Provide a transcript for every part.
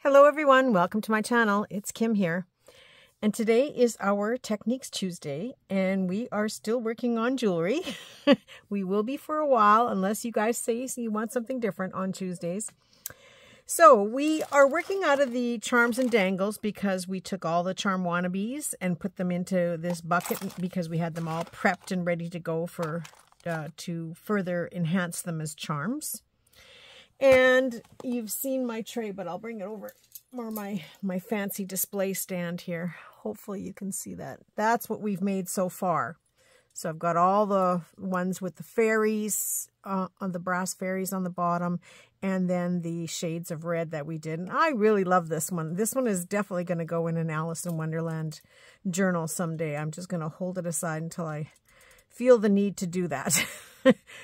Hello everyone, welcome to my channel. It's Kim here. And today is our Techniques Tuesday and we are still working on jewelry. We will be for a while unless you guys say you want something different on Tuesdays. So we are working out of the charms and dangles because we took all the charm wannabes and put them into this bucket because we had them all prepped and ready to go for to further enhance them as charms. And you've seen my tray, but I'll bring it over more my fancy display stand here. Hopefully you can see that. That's what we've made so far. So I've got all the ones with the fairies, on the brass fairies on the bottom, and then the shades of red that we did. And I really love this one. This one is definitely going to go in an Alice in Wonderland journal someday. I'm just going to hold it aside until I feel the need to do that.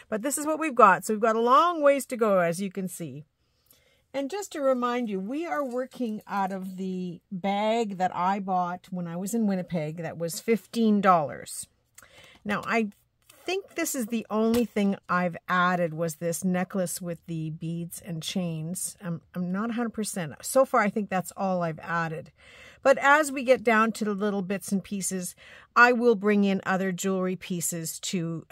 But this is what we've got. So we've got a long ways to go, as you can see. And just to remind you, we are working out of the bag that I bought when I was in Winnipeg. That was $15. Now, I think this is the only thing I've added was this necklace with the beads and chains. I'm not 100%. So far, I think that's all I've added. But as we get down to the little bits and pieces, I will bring in other jewelry pieces to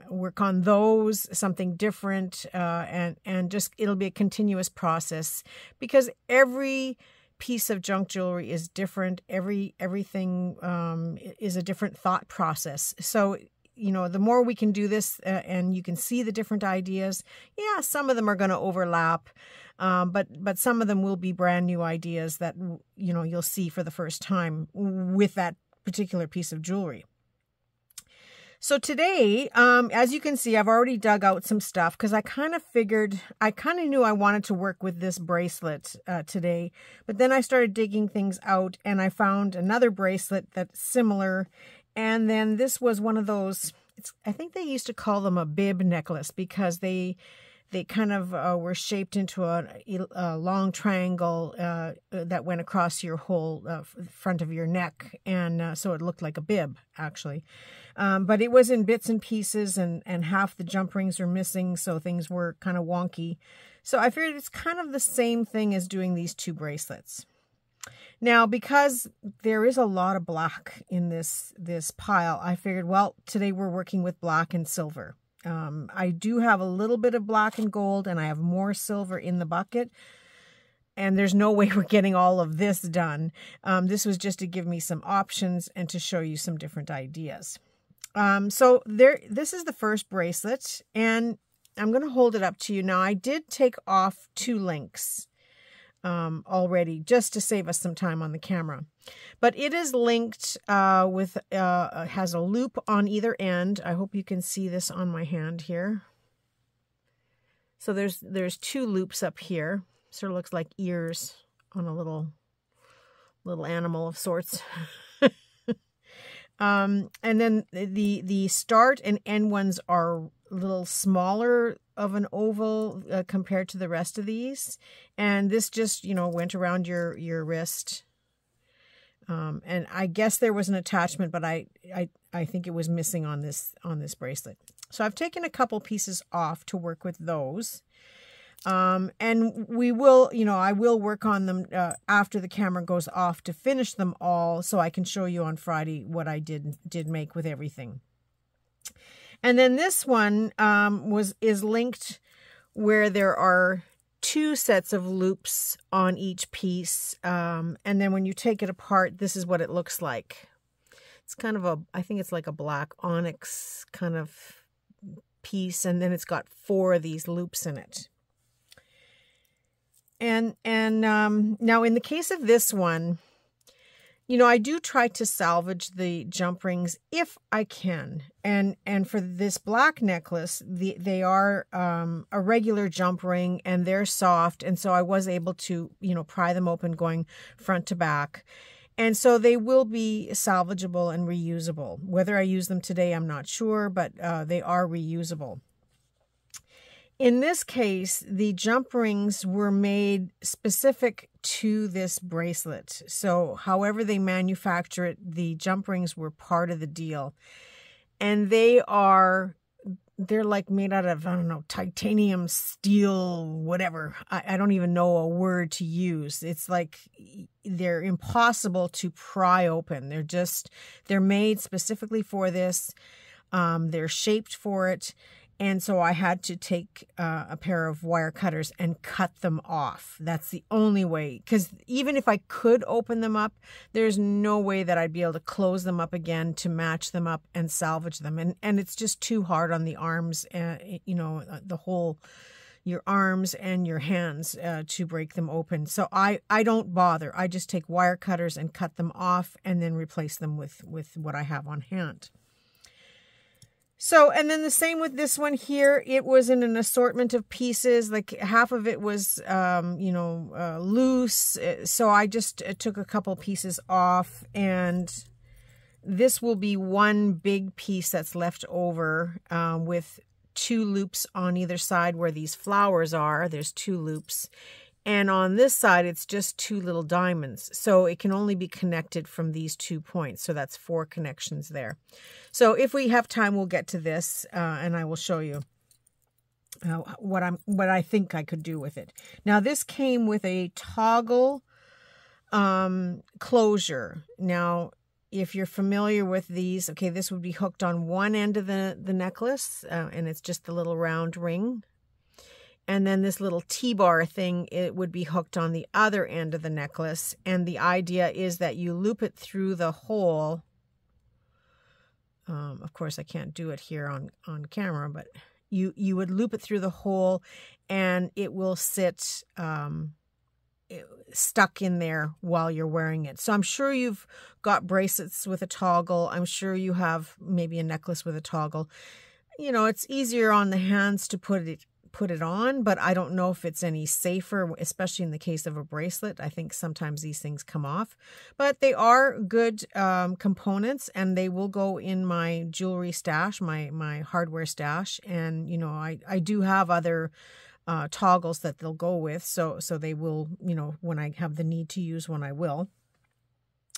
work on those, something different, and just it'll be a continuous process because every piece of junk jewelry is different. Everything is a different thought process. So, you know, the more we can do this and you can see the different ideas, yeah, some of them are going to overlap. But some of them will be brand new ideas that, you know, you'll see for the first time with that particular piece of jewelry. So today, as you can see, I've already dug out some stuff because I kind of knew I wanted to work with this bracelet today. But then I started digging things out and I found another bracelet that's similar. And then this was one of those, I think they used to call them a bib necklace because they kind of were shaped into a long triangle that went across your whole front of your neck. And so it looked like a bib, actually. But it was in bits and pieces, and half the jump rings were missing, so things were kind of wonky. So I figured it's kind of the same thing as doing these two bracelets. Now, because there is a lot of black in this pile, I figured, well, today we're working with black and silver. I do have a little bit of black and gold, and I have more silver in the bucket. And there's no way we're getting all of this done. This was just to give me some options and to show you some different ideas. So this is the first bracelet, and I'm going to hold it up to you. Now, I did take off 2 links already just to save us some time on the camera. But it is linked has a loop on either end. I hope you can see this on my hand here. So there's 2 loops up here. Sort of looks like ears on a little animal of sorts. And then the start and end ones are a little smaller of an oval compared to the rest of these. And this just, you know, went around your wrist. And I guess there was an attachment, but I think it was missing on this bracelet. So I've taken a couple pieces off to work with those. And we will, you know, I will work on them after the camera goes off to finish them all so I can show you on Friday what I did make with everything. And then this one is linked where there are 2 sets of loops on each piece. And then when you take it apart, this is what it looks like. It's kind of I think it's like a black onyx kind of piece. And then it's got 4 of these loops in it. And now in the case of this one, you know, I do try to salvage the jump rings if I can. And for this black necklace, they are a regular jump ring and they're soft. And so I was able to, you know, pry them open going front to back. And so they will be salvageable and reusable. Whether I use them today, I'm not sure, but they are reusable. In this case, the jump rings were made specific to this bracelet. So however they manufacture it, the jump rings were part of the deal. And they are they're like made out of, I don't know, titanium, steel, whatever. I don't even know a word to use. It's like they're impossible to pry open. They're made specifically for this. They're shaped for it. And so I had to take a pair of wire cutters and cut them off. That's the only way. Because even if I could open them up, there's no way that I'd be able to close them up again to match them up and salvage them. And it's just too hard on the arms, the whole, your arms and your hands to break them open. So I don't bother. I just take wire cutters and cut them off and then replace them with what I have on hand. So, and then the same with this one here. It was in an assortment of pieces. Like half of it was, loose. So I just took a couple pieces off, and this will be one big piece that's left over with 2 loops on either side where these flowers are. There's 2 loops. And on this side, it's just 2 little diamonds. So it can only be connected from these 2 points. So that's 4 connections there. So if we have time, we'll get to this and I will show you what I think I could do with it. Now, this came with a toggle closure. Now, if you're familiar with these, okay, this would be hooked on one end of the necklace, and it's just the little round ring. And then this little T-bar thing, it would be hooked on the other end of the necklace. And the idea is that you loop it through the hole. Of course, I can't do it here on camera, but you would loop it through the hole and it will sit stuck in there while you're wearing it. So I'm sure you've got bracelets with a toggle. I'm sure you have maybe a necklace with a toggle. You know, it's easier on the hands to put it on, but I don't know if it's any safer, especially in the case of a bracelet. I think sometimes these things come off, but they are good components, and they will go in my jewelry stash, my hardware stash. And, you know, I do have other toggles that they'll go with. So they will, you know, when I have the need to use one, I will.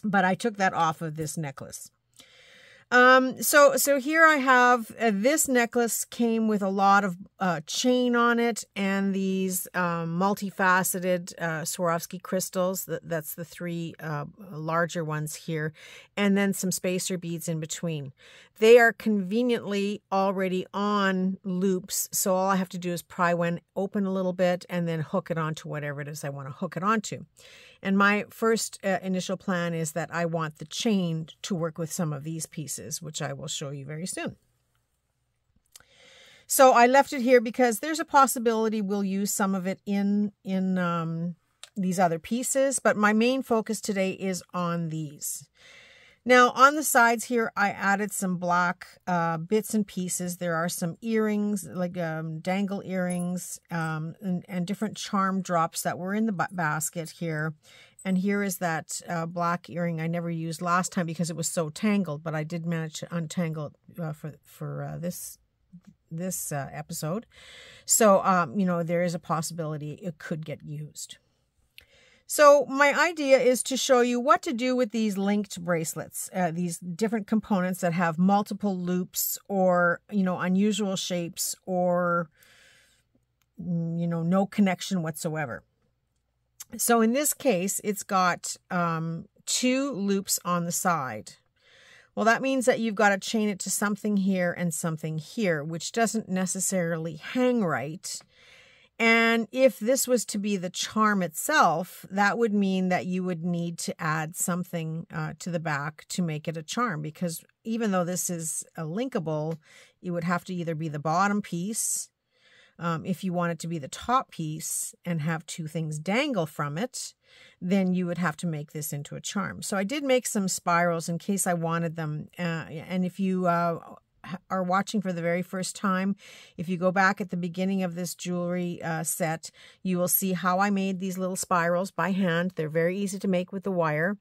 But I took that off of this necklace. So here I have, this necklace came with a lot of chain on it and these multifaceted Swarovski crystals. That's the 3 larger ones here, and then some spacer beads in between. They are conveniently already on loops, so all I have to do is pry one open a little bit and then hook it onto whatever it is I want to hook it onto. And my first initial plan is that I want the chain to work with some of these pieces, which I will show you very soon. So I left it here because there's a possibility we'll use some of it in these other pieces, but my main focus today is on these. Now, on the sides here, I added some black bits and pieces. There are some earrings, like dangle earrings, and different charm drops that were in the basket here. And here is that black earring I never used last time because it was so tangled, but I did manage to untangle it for this episode. So, you know, there is a possibility it could get used. So my idea is to show you what to do with these linked bracelets, these different components that have multiple loops or, you know, unusual shapes or, you know, no connection whatsoever. So in this case, it's got 2 loops on the side. Well, that means that you've got to chain it to something here and something here, which doesn't necessarily hang right. And if this was to be the charm itself, that would mean that you would need to add something to the back to make it a charm, because even though this is a linkable, it would have to either be the bottom piece, if you want it to be the top piece and have 2 things dangle from it, then you would have to make this into a charm. So I did make some spirals in case I wanted them. And if you are watching for the very first time, if you go back at the beginning of this jewelry set, you will see how I made these little spirals by hand. They're very easy to make with the wire.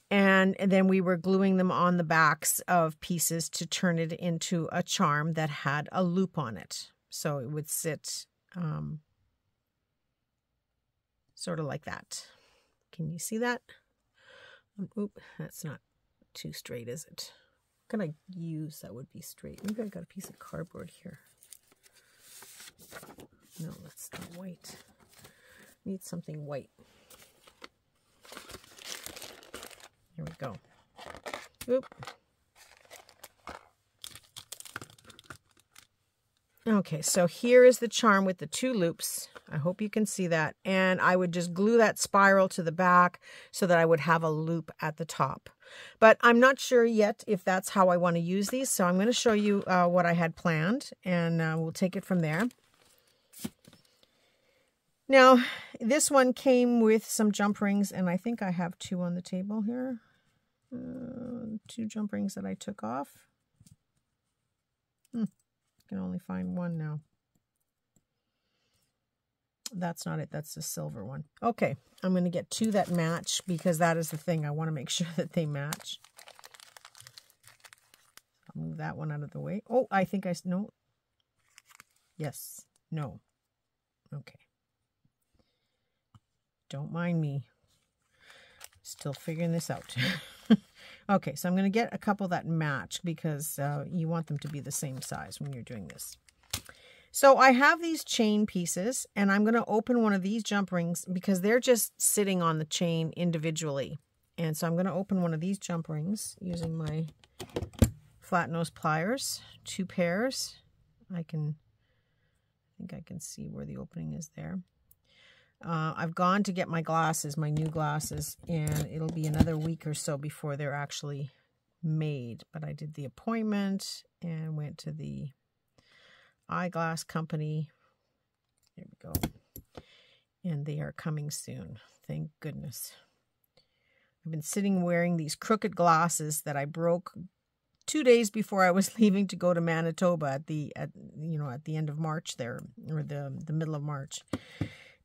And then we were gluing them on the backs of pieces to turn it into a charm that had a loop on it. So it would sit sort of like that. Can you see that? Oop, that's not too straight, is it? can I use that would be straight? Maybe I got a piece of cardboard here. No, that's not white. Need something white. Here we go. Oop. Okay, so here is the charm with the 2 loops. I hope you can see that. And I would just glue that spiral to the back so that I would have a loop at the top. But I'm not sure yet if that's how I want to use these. So I'm going to show you what I had planned, and we'll take it from there. Now, this one came with some jump rings, and I think I have 2 on the table here. 2 jump rings that I took off. Can only find 1 now. That's not it. That's the silver one. Okay, I'm going to get 2 that match because that is the thing. I want to make sure that they match. I'll move that one out of the way. Oh, I think no. Yes. No. Okay. Don't mind me. Still figuring this out. Okay, so I'm going to get a couple that match because you want them to be the same size when you're doing this. So I have these chain pieces, and I'm going to open one of these jump rings because they're just sitting on the chain individually. And so I'm going to open one of these jump rings using my flat nose pliers, 2 pairs. I think I can see where the opening is there. I've gone to get my glasses, my new glasses, and it'll be another week or so before they're actually made. But I did the appointment and went to the eyeglass company. There we go. And they are coming soon. Thank goodness. I've been sitting wearing these crooked glasses that I broke 2 days before I was leaving to go to Manitoba at the end of March there, or the middle of March.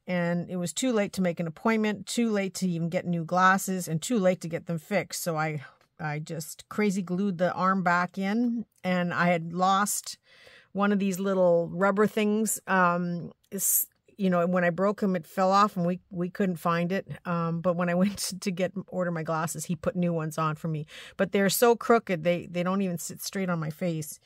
And it was too late to make an appointment, too late to even get new glasses, and too late to get them fixed. So I just crazy glued the arm back in, and I had lost one of these little rubber things. When I broke him, it fell off, and we couldn't find it. But when I went to order my glasses, he put new ones on for me. But they're so crooked, they don't even sit straight on my face.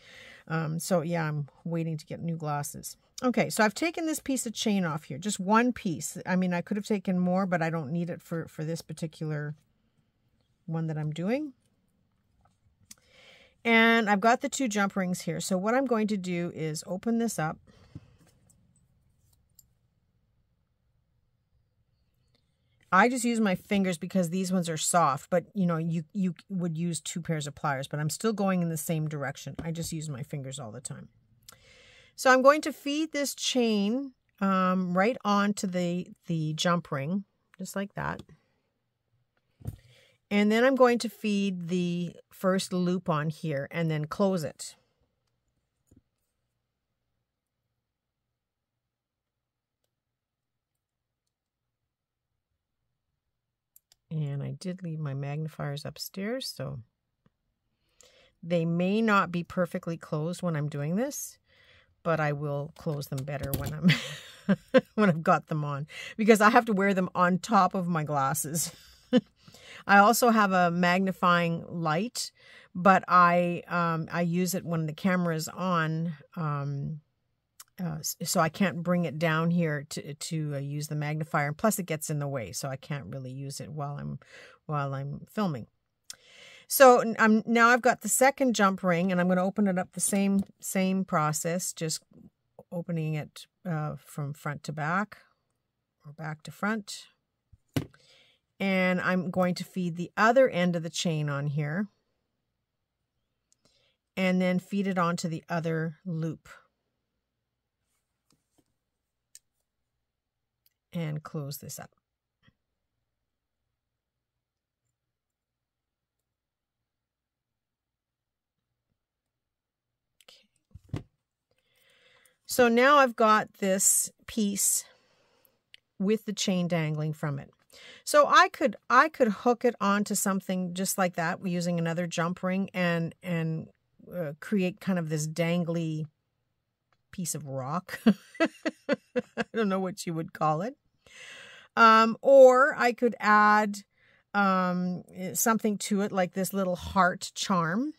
So yeah, I'm waiting to get new glasses. Okay, so I've taken this piece of chain off here, just 1 piece. I mean, I could have taken more, but I don't need it for this particular one that I'm doing. And I've got the 2 jump rings here. So what I'm going to do is open this up. I just use my fingers because these ones are soft, but you would use 2 pairs of pliers, but I'm still going in the same direction. I just use my fingers all the time. So I'm going to feed this chain right onto the jump ring, just like that. And then I'm going to feed the first loop on here and then close it. And I did leave my magnifiers upstairs, so they may not be perfectly closed when I'm doing this, but I will close them better when I'm when I've got them on, because I have to wear them on top of my glasses. I also have a magnifying light, but I use it when the camera is on, so I can't bring it down here to use the magnifier. And plus, it gets in the way, so I can't really use it while I'm filming. So now I've got the second jump ring, and I'm going to open it up the same process, just opening it from front to back or back to front. And I'm going to feed the other end of the chain on here and then feed it onto the other loop and close this up. So now I've got this piece with the chain dangling from it. So I could hook it onto something just like that using another jump ring and create kind of this dangly piece of rock. I don't know what you would call it. Or I could add something to it like this little heart charm.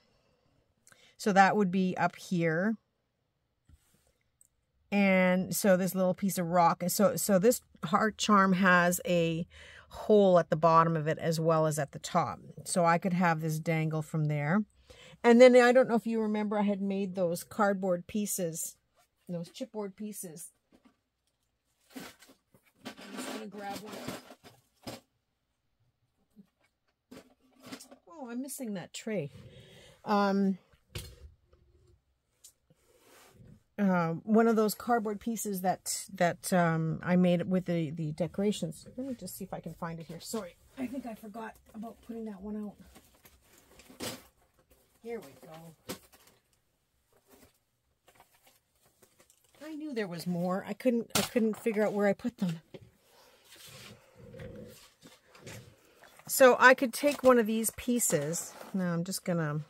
So that would be up here. And so this little piece of rock. And so this heart charm has a hole at the bottom of it as well as at the top. So I could have this dangle from there. And then I don't know if you remember, I had made those cardboard pieces, those chipboard pieces. I'm just going to grab one. Oh, I'm missing that tray. One of those cardboard pieces that I made with the decorations. Let me just see if I can find it here. Sorry, I think I forgot about putting that one out. Here we go. I knew there was more. I couldn't figure out where I put them. So I could take one of these pieces. Now I'm just gonna,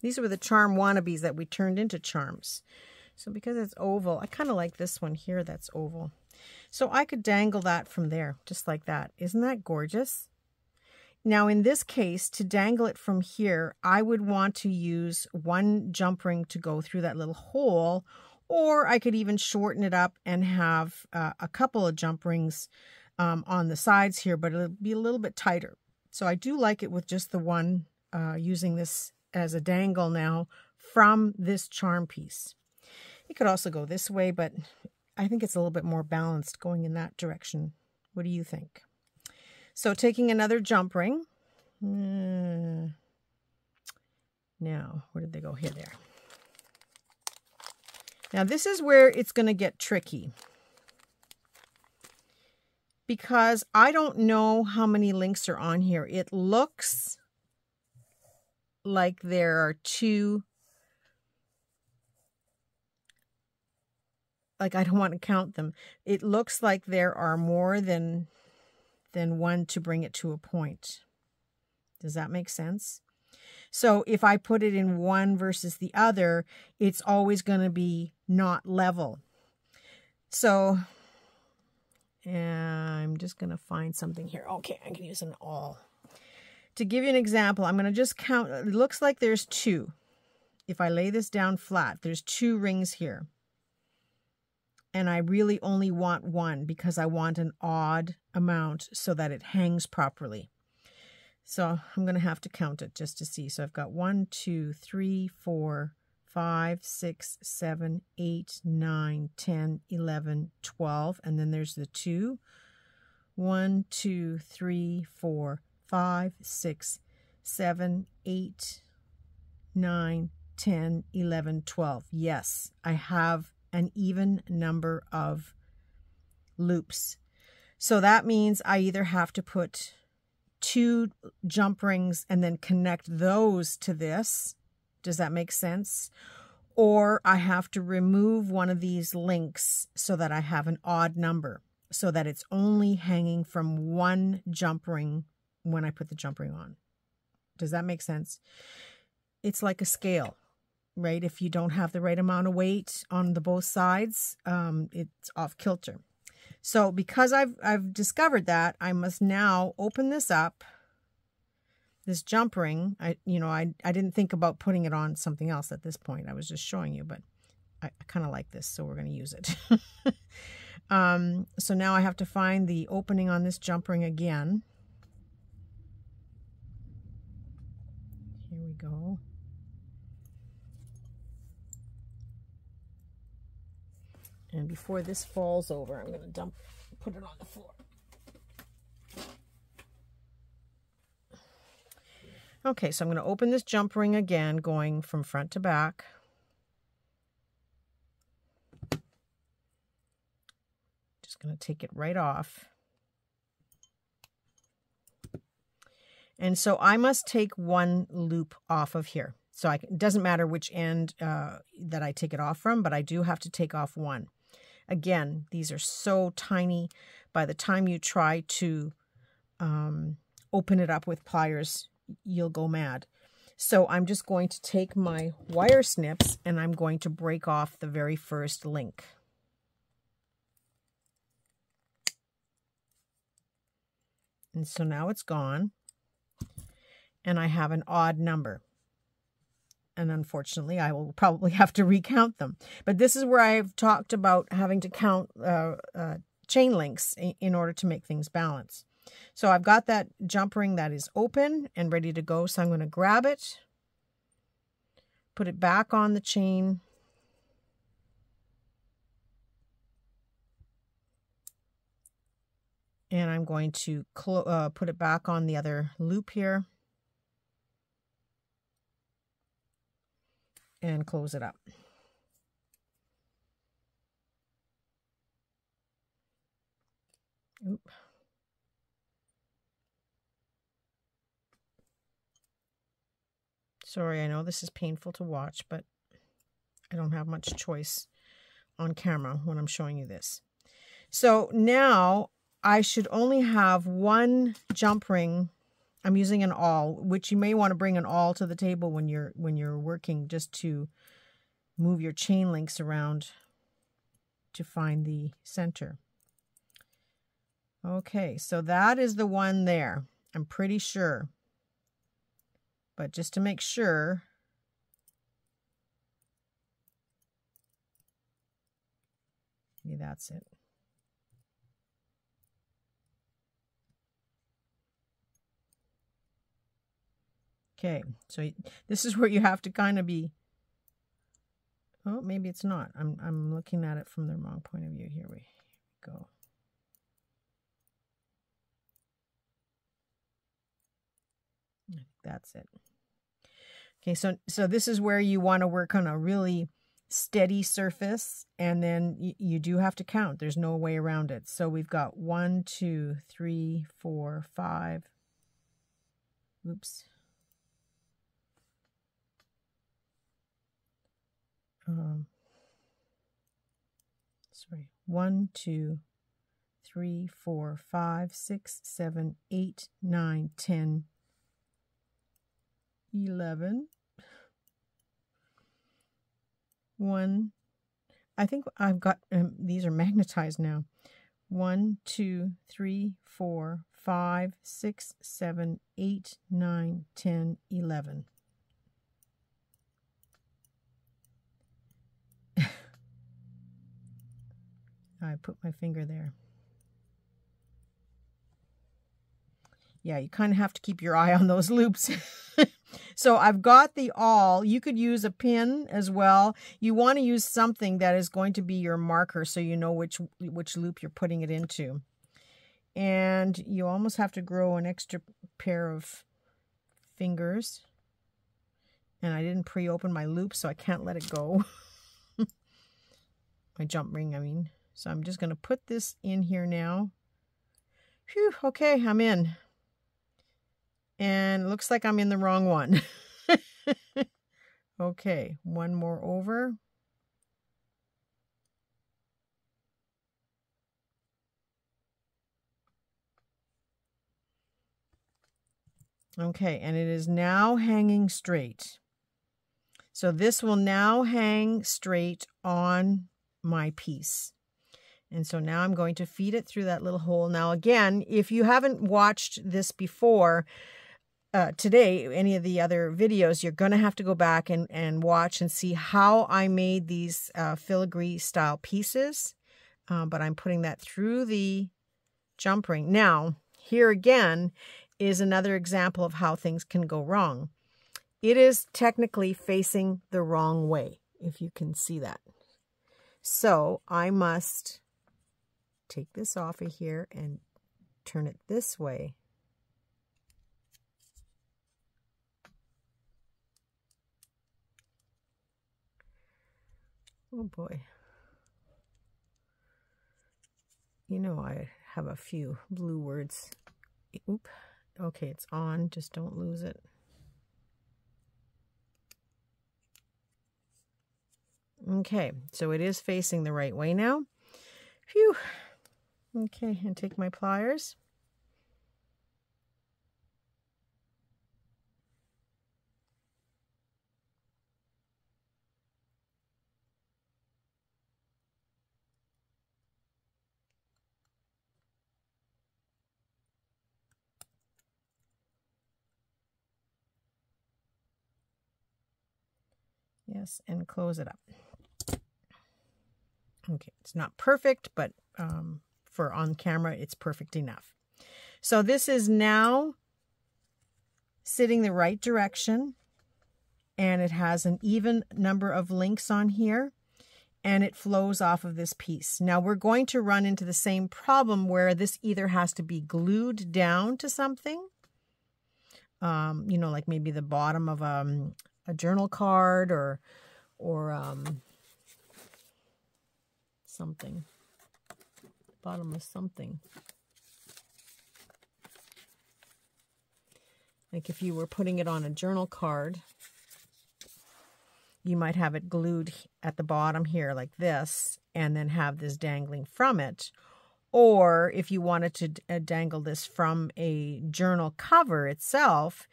these were the charm wannabes that we turned into charms. So because it's oval, I kind of like this one here that's oval. So I could dangle that from there, just like that. Isn't that gorgeous? Now in this case, to dangle it from here, I would want to use one jump ring to go through that little hole, or I could even shorten it up and have a couple of jump rings on the sides here, but it'll be a little bit tighter. So I do like it with just the one, using this as a dangle now from this charm piece. It could also go this way, but I think it's a little bit more balanced going in that direction. What do you think? So taking another jump ring. Now, where did they go? Here, there. Now this is where it's going to get tricky, because I don't know how many links are on here. It looks like there are two. Like, I don't want to count them. It looks like there are more than one to bring it to a point. Does that make sense? So if I put it in one versus the other, it's always going to be not level. So I'm just going to find something here. Okay, I can use an awl. To give you an example, I'm going to just count. It looks like there's two. If I lay this down flat, there's two rings here. And I really only want one because I want an odd amount so that it hangs properly. So I'm going to have to count it just to see. So I've got 1, 2, 3, 4, 5, 6, 7, 8, 9, 10, 11, 12. And then there's the 2. 1, 2, 3, 4, 5, 6, 7, 8, 9, 10, 11, 12. Yes, I have an even number of loops. So that means I either have to put 2 jump rings and then connect those to this. Does that make sense? Or I have to remove one of these links so that I have an odd number, so that it's only hanging from one jump ring when I put the jump ring on. Does that make sense? It's like a scale. Right? If you don't have the right amount of weight on the both sides, it's off kilter. So because I've discovered that, I must now open this up, this jump ring. I didn't think about putting it on something else at this point. I was just showing you, but I kind of like this, so we're going to use it. So now I have to find the opening on this jump ring again. Here we go. And before this falls over, I'm going to put it on the floor. Okay, so I'm going to open this jump ring again, going from front to back. Just going to take it right off. And so I must take one loop off of here. So it doesn't matter which end that I take it off from, but I do have to take off one. Again, these are so tiny. By the time you try to open it up with pliers, you'll go mad. So I'm just going to take my wire snips and I'm going to break off the very first link. And so now it's gone. And I have an odd number. And unfortunately, I will probably have to recount them. But this is where I've talked about having to count chain links in order to make things balance. So I've got that jump ring that is open and ready to go. So I'm going to grab it, put it back on the chain, and I'm going to put it back on the other loop here and close it up. Oop. Sorry, I know this is painful to watch, but I don't have much choice on camera when I'm showing you this. So now I should only have one jump ring. I'm using an awl, which you may want to bring an awl to the table when you're working, just to move your chain links around to find the center. Okay, so that is the one there. I'm pretty sure. But just to make sure, maybe that's it. Okay, so this is where you have to kind of be, oh, maybe it's not. I'm looking at it from the wrong point of view. Here we go. I think that's it. Okay, so this is where you want to work on a really steady surface, and then you do have to count. There's no way around it. So we've got 1, 2, 3, 4, 5. Oops. Sorry. 1, 2, 3, 4, 5, 6, 7, 8, 9, 10, 11. 1. I think I've got, these are magnetized now. 1, 2, 3, 4, 5, 6, 7, 8, 9, 10, 11. I put my finger there. Yeah, you kind of have to keep your eye on those loops. So I've got the awl. You could use a pin as well. You want to use something that is going to be your marker so you know which loop you're putting it into. And you almost have to grow an extra pair of fingers. And I didn't pre-open my loop, so I can't let it go. My jump ring, I mean. So I'm just going to put this in here now. Phew, okay, I'm in. And it looks like I'm in the wrong one. Okay, one more over. Okay, and it is now hanging straight. So this will now hang straight on my piece. And so now I'm going to feed it through that little hole. Now again, if you haven't watched this before, today, any of the other videos, you're going to have to go back and watch and see how I made these filigree style pieces. But I'm putting that through the jump ring. Now, here again is another example of how things can go wrong. It is technically facing the wrong way, if you can see that. So I must take this off of here and turn it this way. Oh boy. You know I have a few blue words. Oop. Okay, it's on. Just don't lose it. Okay, so it is facing the right way now. Phew. Okay, and take my pliers. Yes, and close it up. Okay, it's not perfect, but for on camera, it's perfect enough. So this is now sitting the right direction, and it has an even number of links on here, and it flows off of this piece. Now we're going to run into the same problem where this either has to be glued down to something, you know, like maybe the bottom of a journal card or something, bottom of something. Like if you were putting it on a journal card, you might have it glued at the bottom here like this, and then have this dangling from it. Or if you wanted to dangle this from a journal cover itself,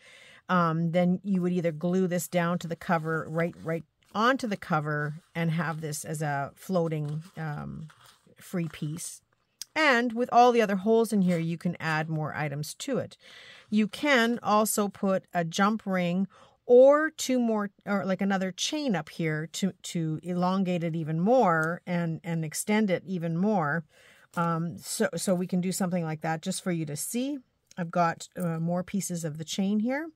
then you would either glue this down to the cover, right onto the cover, and have this as a floating free piece. And with all the other holes in here, you can add more items to it. You can also put a jump ring or two more, or like another chain up here to elongate it even more and extend it even more. So we can do something like that just for you to see. I've got more pieces of the chain here.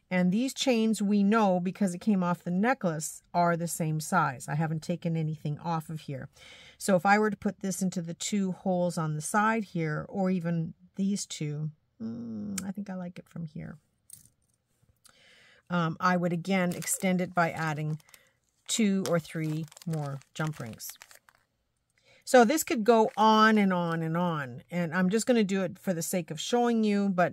And these chains, we know because it came off the necklace, are the same size. I haven't taken anything off of here. So if I were to put this into the two holes on the side here, or even these two, I think I like it from here. I would again extend it by adding 2 or 3 more jump rings. So this could go on and on and on. And I'm just going to do it for the sake of showing you, but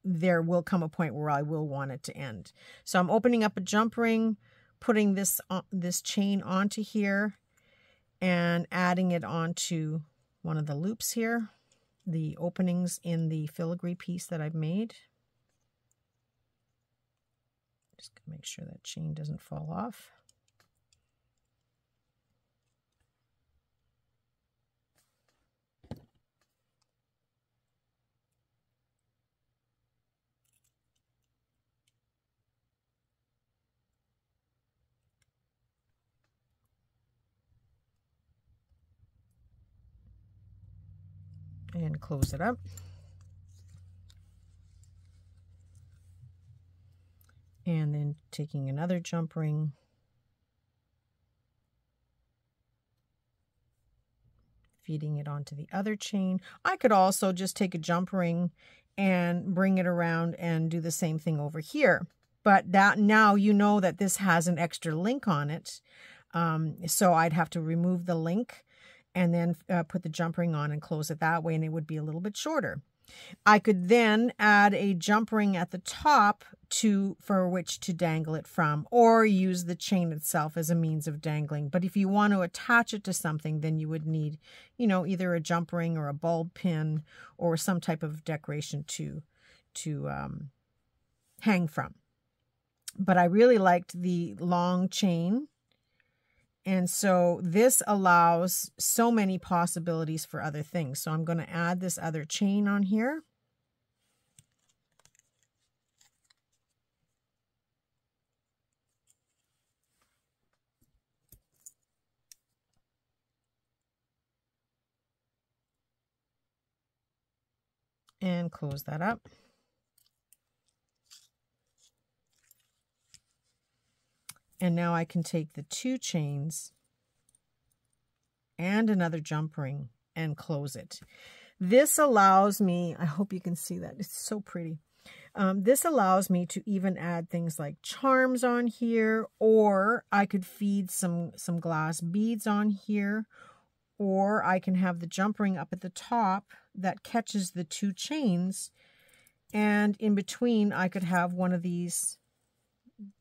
there will come a point where I will want it to end. So I'm opening up a jump ring, putting this chain onto here, and adding it onto one of the loops here, the openings in the filigree piece that I've made. Just gonna make sure that chain doesn't fall off. And close it up. And then taking another jump ring, feeding it onto the other chain. I could also just take a jump ring and bring it around and do the same thing over here. But that now you know that this has an extra link on it. So I'd have to remove the link and then put the jump ring on and close it that way, and it would be a little bit shorter. I could then add a jump ring at the top for which to dangle it from, or use the chain itself as a means of dangling. But if you want to attach it to something, then you would need, you know, either a jump ring or a bulb pin or some type of decoration to hang from. But I really liked the long chain. And so this allows so many possibilities for other things. So I'm going to add this other chain on here. And close that up. And now I can take the 2 chains and another jump ring and close it. This allows me, I hope you can see that, it's so pretty. This allows me to even add things like charms on here, or I could feed some glass beads on here, or I can have the jump ring up at the top that catches the 2 chains, and in between I could have one of these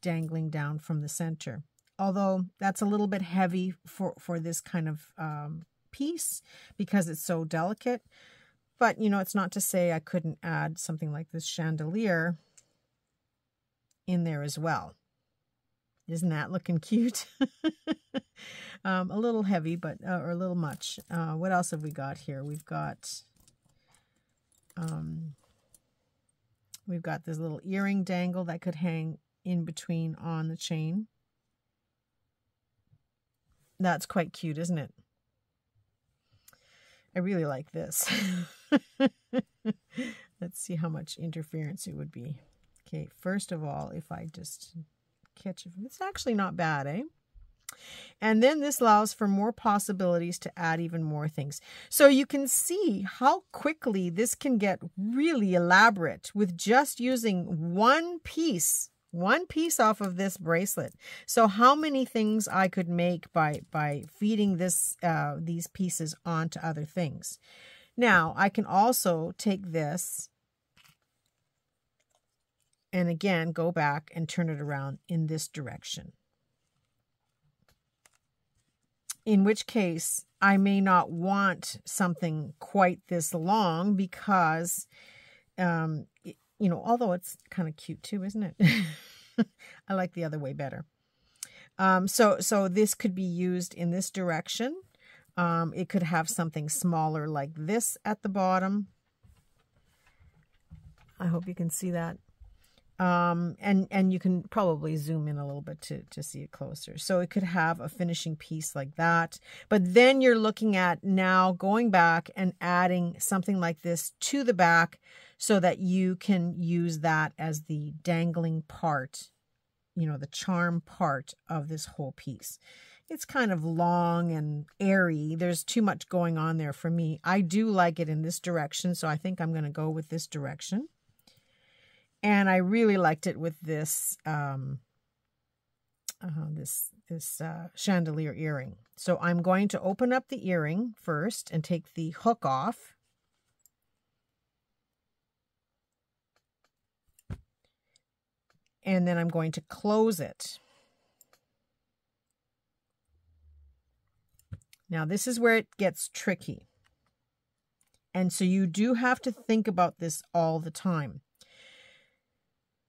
dangling down from the center. Although that's a little bit heavy for this kind of piece because it's so delicate. But, you know, it's not to say I couldn't add something like this chandelier in there as well. Isn't that looking cute? A little heavy, but or a little much. What else have we got here? We've got this little earring dangle that could hang in between on the chain. That's quite cute, isn't it? I really like this. Let's see how much interference it would be. Okay, first of all, if I just catch it, it's actually not bad, eh? And then this allows for more possibilities to add even more things. So you can see how quickly this can get really elaborate with just using one piece off of this bracelet. So how many things I could make by feeding this these pieces onto other things. Now I can also take this and again go back and turn it around in this direction. In which case I may not want something quite this long because, you know, although it's kind of cute too, isn't it? I like the other way better. So this could be used in this direction. It could have something smaller like this at the bottom. I hope you can see that. And you can probably zoom in a little bit to see it closer. So it could have a finishing piece like that. But then you're looking at now going back and adding something like this to the back so that you can use that as the dangling part, you know, the charm part of this whole piece. It's kind of long and airy. There's too much going on there for me. I do like it in this direction, so I think I'm going to go with this direction. And I really liked it with this chandelier earring. So I'm going to open up the earring first and take the hook off. And then I'm going to close it. Now this is where it gets tricky. And so you do have to think about this all the time.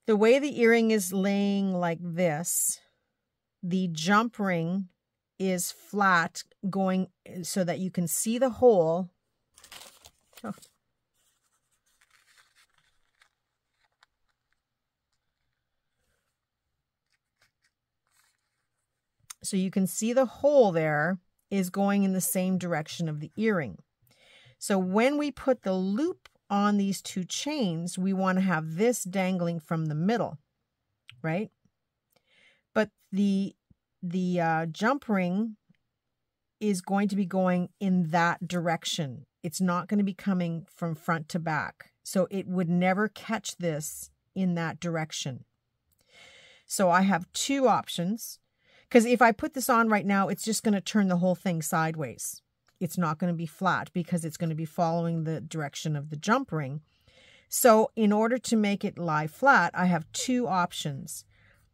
The way the earring is laying like this, the jump ring is flat going so that you can see the hole. Oh. So you can see the hole there is going in the same direction of the earring. So when we put the loop on these two chains, we want to have this dangling from the middle, right? But the jump ring is going to be going in that direction. It's not going to be coming from front to back. So it would never catch this in that direction. So I have two options, because if I put this on right now, it's just going to turn the whole thing sideways. It's not going to be flat because it's going to be following the direction of the jump ring. So in order to make it lie flat, I have two options.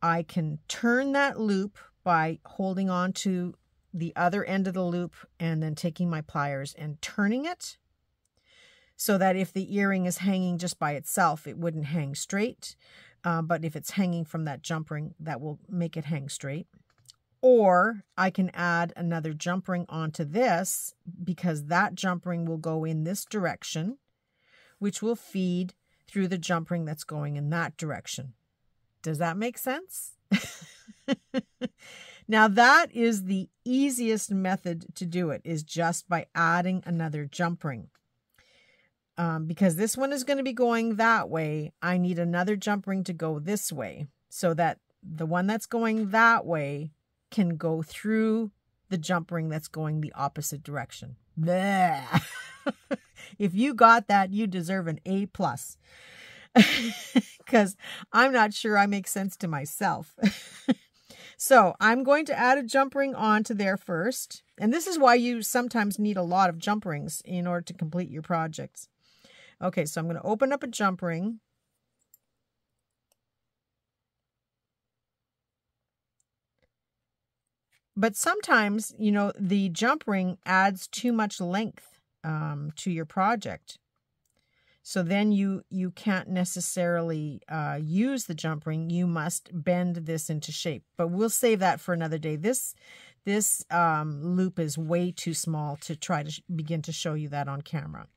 I can turn that loop by holding on to the other end of the loop and then taking my pliers and turning it so that if the earring is hanging just by itself, it wouldn't hang straight. But if it's hanging from that jump ring, that will make it hang straight. Or I can add another jump ring onto this because that jump ring will go in this direction, which will feed through the jump ring that's going in that direction. Does that make sense? Now that is the easiest method to do it, is just by adding another jump ring. Because this one is going to be going that way, I need another jump ring to go this way so that the one that's going that way can go through the jump ring that's going the opposite direction. Bleh. If you got that, you deserve an A+. Because I'm not sure I make sense to myself. So I'm going to add a jump ring onto there first. And this is why you sometimes need a lot of jump rings in order to complete your projects. Okay, so I'm going to open up a jump ring. But sometimes, you know, the jump ring adds too much length to your project. So then you can't necessarily use the jump ring. You must bend this into shape. But we'll save that for another day. This loop is way too small to try to begin to show you that on camera.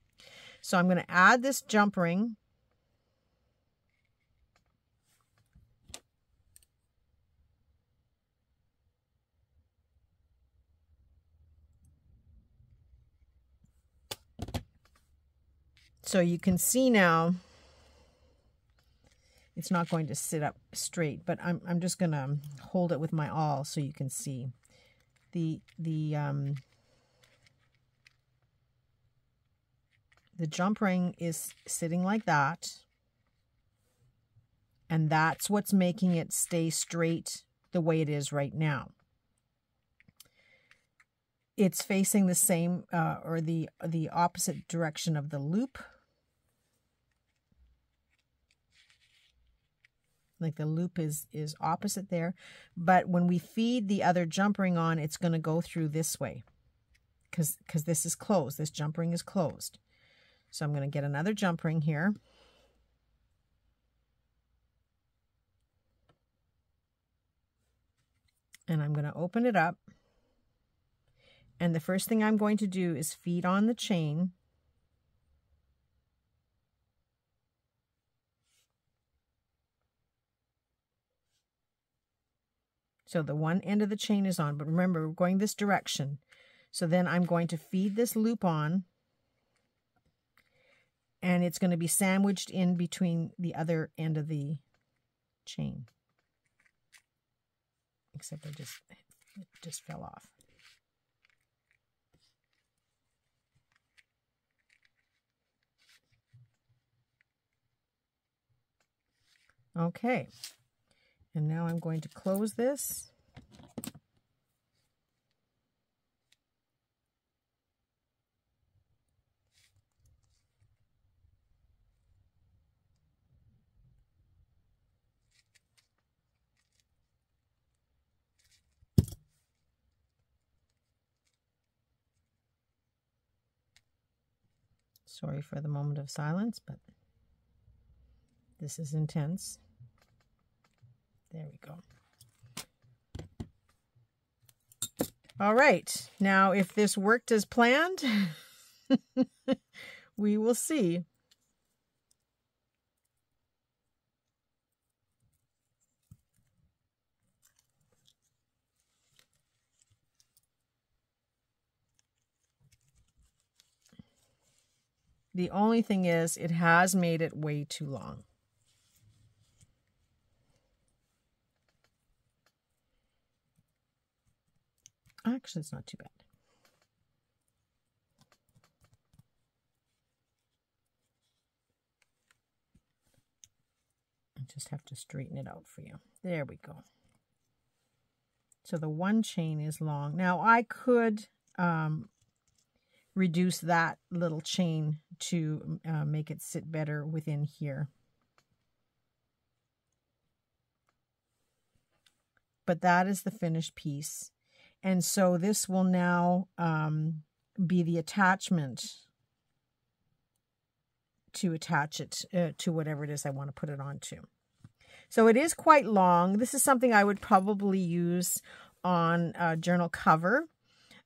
So I'm going to add this jump ring. So you can see now, it's not going to sit up straight, but I'm just going to hold it with my awl so you can see. The jump ring is sitting like that, and that's what's making it stay straight the way it is right now. It's facing the same or the opposite direction of the loop. Like the loop is opposite there, but when we feed the other jump ring on, it's going to go through this way because this is closed. This jump ring is closed. So I'm going to get another jump ring here. And I'm going to open it up. And the first thing I'm going to do is feed on the chain. So the one end of the chain is on, but remember, we're going this direction. So then I'm going to feed this loop on, and it's going to be sandwiched in between the other end of the chain. Except it just fell off. Okay. And now I'm going to close this. Sorry for the moment of silence, but this is intense. There we go. All right. Now, if this worked as planned, we will see. The only thing is, it has made it way too long. Actually, it's not too bad. I just have to straighten it out for you. There we go. So the one chain is long. Now I could reduce that little chain to make it sit better within here. But that is the finished piece. And so this will now be the attachment to attach it to whatever it is I want to put it onto. So it is quite long. This is something I would probably use on a journal cover.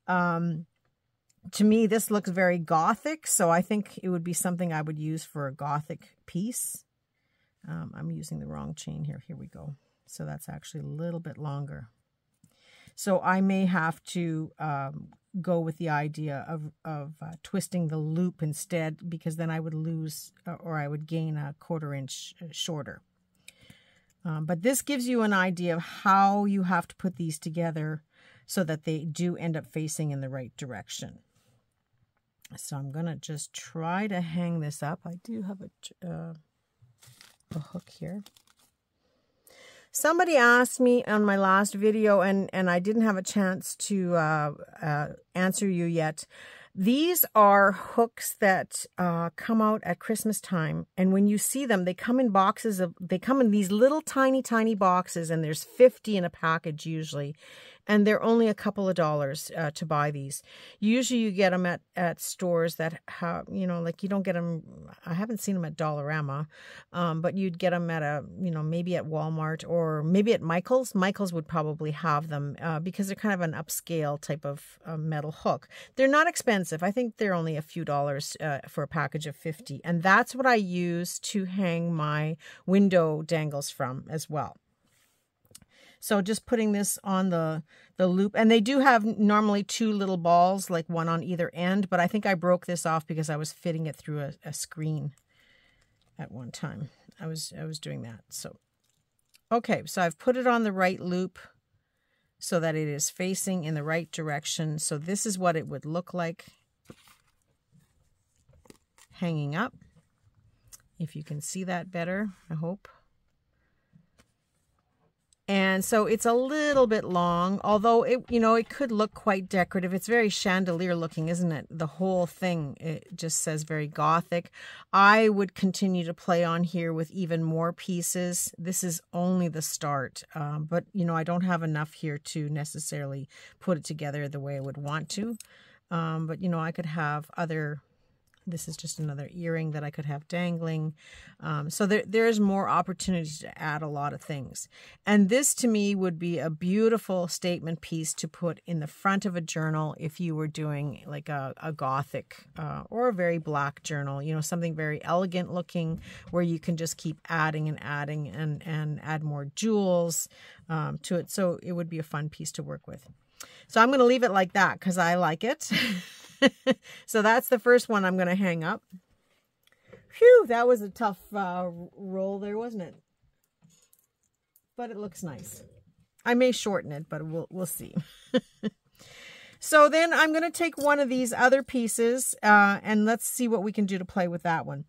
To me, this looks very gothic, so I think it would be something I would use for a gothic piece. I'm using the wrong chain here. Here we go. So that's actually a little bit longer. So I may have to go with the idea of twisting the loop instead, because then I would lose or I would gain a 1/4 inch shorter. But this gives you an idea of how you have to put these together so that they do end up facing in the right direction. So I'm going to just try to hang this up. I do have a hook here. Somebody asked me on my last video, and I didn't have a chance to answer you yet. These are hooks that come out at Christmas time, and when you see them, they come in boxes they come in these little tiny boxes, and there's 50 in a package usually, and they're only a couple of dollars to buy these. Usually you get them at stores that have, you know, like you don't get them, I haven't seen them at Dollarama, but you'd get them at maybe at Walmart or maybe at Michael's. Michael's would probably have them because they're kind of an upscale type of metal hook. They're not expensive. I think they're only a few dollars for a package of 50. And that's what I use to hang my window dangles from as well. So just putting this on the loop, and they do have normally 2 little balls, like one on either end, but I think I broke this off because I was fitting it through a screen at one time. I was doing that. So, okay, so I've put it on the right loop so that it is facing in the right direction. So this is what it would look like hanging up. If you can see that better, I hope. And so it's a little bit long, although it could look quite decorative. It's very chandelier looking, isn't it? The whole thing, it just says very Gothic. I would continue to play on here with even more pieces. This is only the start, but I don't have enough here to necessarily put it together the way I would want to. But I could have other. This is just another earring that I could have dangling. So there's more opportunities to add a lot of things. And this to me would be a beautiful statement piece to put in the front of a journal if you were doing like a Gothic or a very black journal, something very elegant looking where you can just keep adding and adding and add more jewels to it. So it would be a fun piece to work with. So I'm going to leave it like that because I like it. So that's the first one I'm going to hang up. Phew, that was a tough roll there, wasn't it? But it looks nice. I may shorten it, but we'll see. So then I'm going to take one of these other pieces and let's see what we can do to play with that one.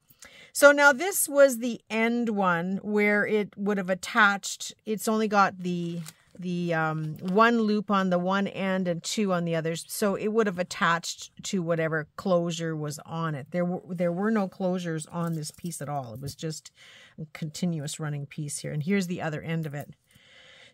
So now this was the end one where it would have attached. It's only got the one loop on the one end and 2 on the others, so it would have attached to whatever closure was on it. There were no closures on this piece at all. It was just a continuous running piece here, and here's the other end of it.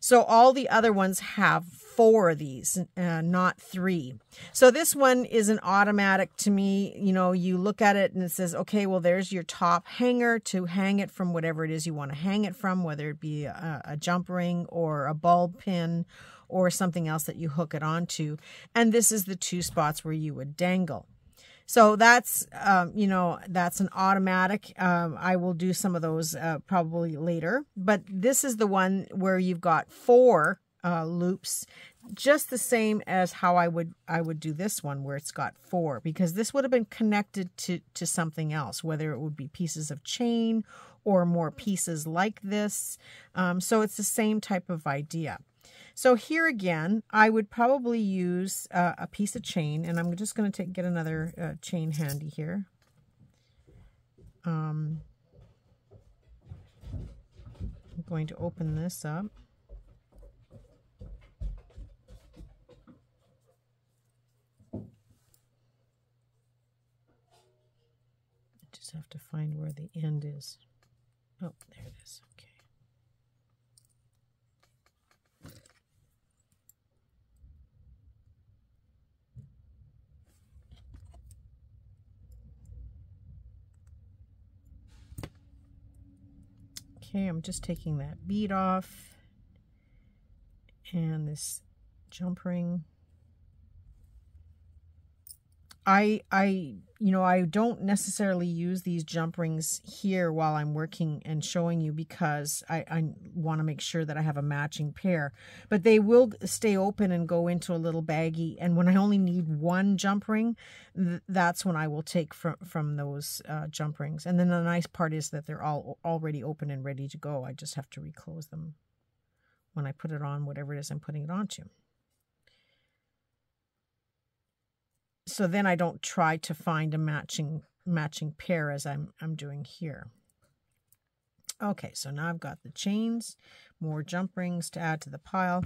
So all the other ones have 4 of these, not 3. So this one is an automatic to me. You look at it and it says, okay, well, there's your top hanger to hang it from whatever it is you want to hang it from, whether it be a jump ring or a bulb pin or something else that you hook it onto. And this is the 2 spots where you would dangle. So that's, that's an automatic. I will do some of those probably later. But this is the one where you've got 4 loops, just the same as how I would do this one where it's got 4, because this would have been connected to something else, whether it would be pieces of chain or more pieces like this. So it's the same type of idea. So here again, I would probably use a piece of chain, and I'm just going to get another chain handy here. I'm going to open this up. I just have to find where the end is. Oh, there it is. Okay. Okay, I'm just taking that bead off and this jump ring. I don't necessarily use these jump rings here while I'm working and showing you because I want to make sure that I have a matching pair. But they will stay open and go into a little baggie. And when I only need 1 jump ring, that's when I will take from those jump rings. And then the nice part is that they're all already open and ready to go. I just have to reclose them when I put it on whatever it is I'm putting it onto. So then I don't try to find a matching pair as I'm doing here. Okay, so now I've got the chains, more jump rings to add to the pile.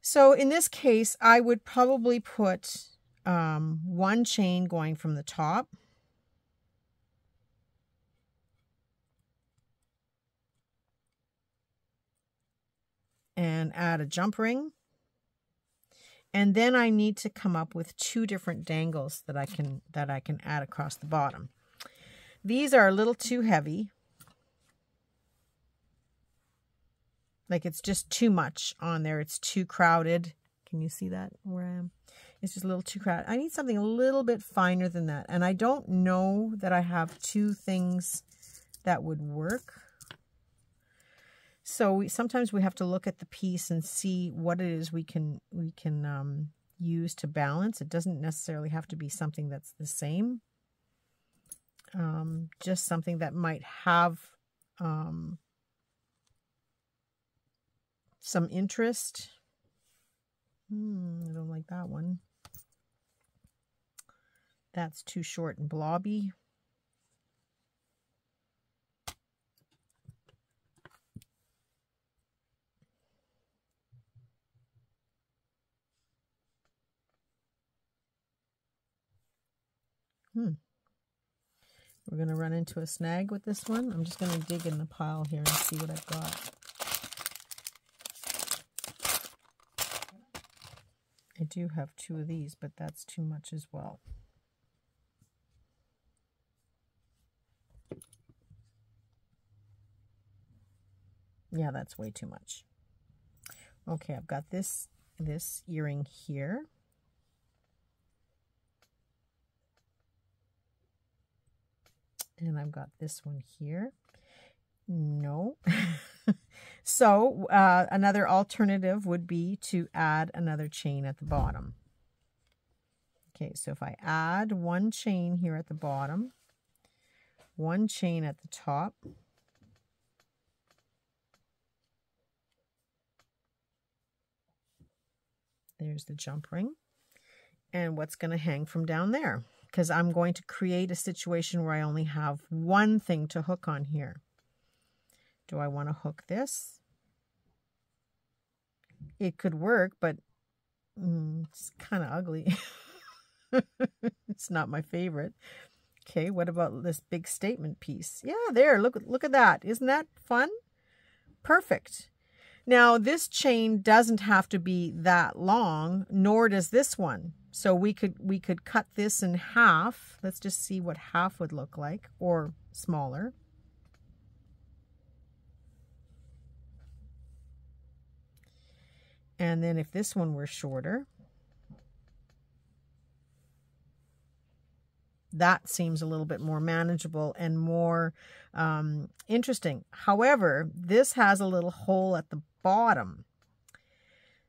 So in this case, I would probably put 1 chain going from the top. And add a jump ring. And then I need to come up with 2 different dangles that I can add across the bottom. These are a little too heavy. Like it's just too much on there. It's too crowded. Can you see that where I am? It's just a little too crowded. I need something a little bit finer than that. And I don't know that I have 2 things that would work. So sometimes we have to look at the piece and see what it is we can use to balance. It doesn't necessarily have to be something that's the same. Just something that might have some interest. I don't like that one. That's too short and blobby. We're going to run into a snag with this one. I'm just going to dig in the pile here and see what I've got. I do have 2 of these, but that's too much as well. Yeah, that's way too much. Okay, I've got this earring here. And I've got this one here. No. So another alternative would be to add another chain at the bottom. Okay, so if I add 1 chain here at the bottom, 1 chain at the top, there's the jump ring, and what's going to hang from down there, because I'm going to create a situation where I only have 1 thing to hook on here. Do I want to hook this? It could work, but it's kind of ugly. It's not my favorite. Okay, what about this big statement piece? Yeah, there, look at that. Isn't that fun? Perfect. Now, this chain doesn't have to be that long, nor does this one. So we could cut this in half. Let's just see what half would look like, or smaller. And then if this one were shorter, that seems a little bit more manageable and more interesting. However, this has a little hole at the bottom.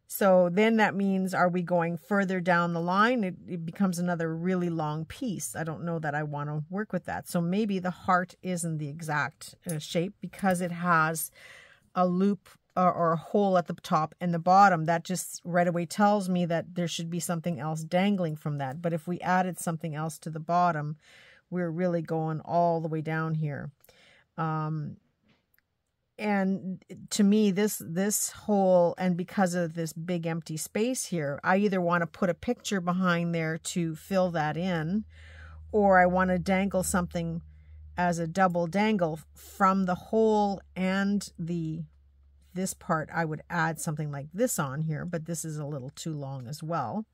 So then that means, are we going further down the line? It becomes another really long piece. I don't know that I want to work with that. So maybe the heart isn't the exact shape because it has a loop or a hole at the top and the bottom. That just right away tells me that there should be something else dangling from that. But if we added something else to the bottom, we're really going all the way down here. And to me, this hole, and because of this big empty space here, I either want to put a picture behind there to fill that in, or I want to dangle something as a double dangle from the hole and this part. I would add something like this on here, but this is a little too long as well.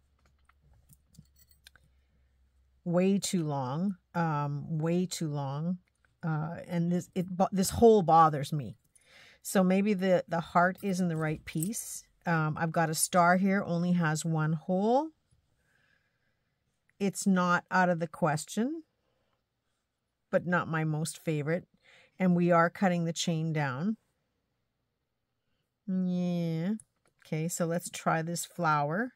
Way too long. Way too long. And this hole bothers me. So maybe the heart isn't the right piece. I've got a star here, only has 1 hole. It's not out of the question, but not my most favorite. And we are cutting the chain down. Yeah. Okay, so let's try this flower.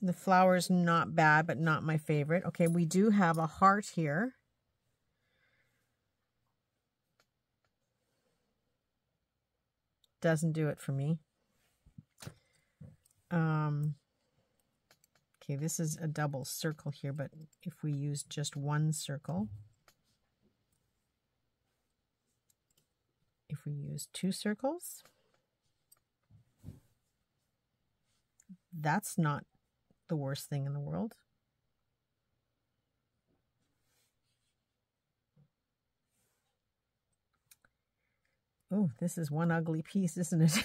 The flower's not bad, but not my favorite. Okay, we do have a heart here. Doesn't do it for me. Okay, this is a double circle here, but if we use just 1 circle, if we use 2 circles, that's not the worst thing in the world. Oh, this is one ugly piece, isn't it?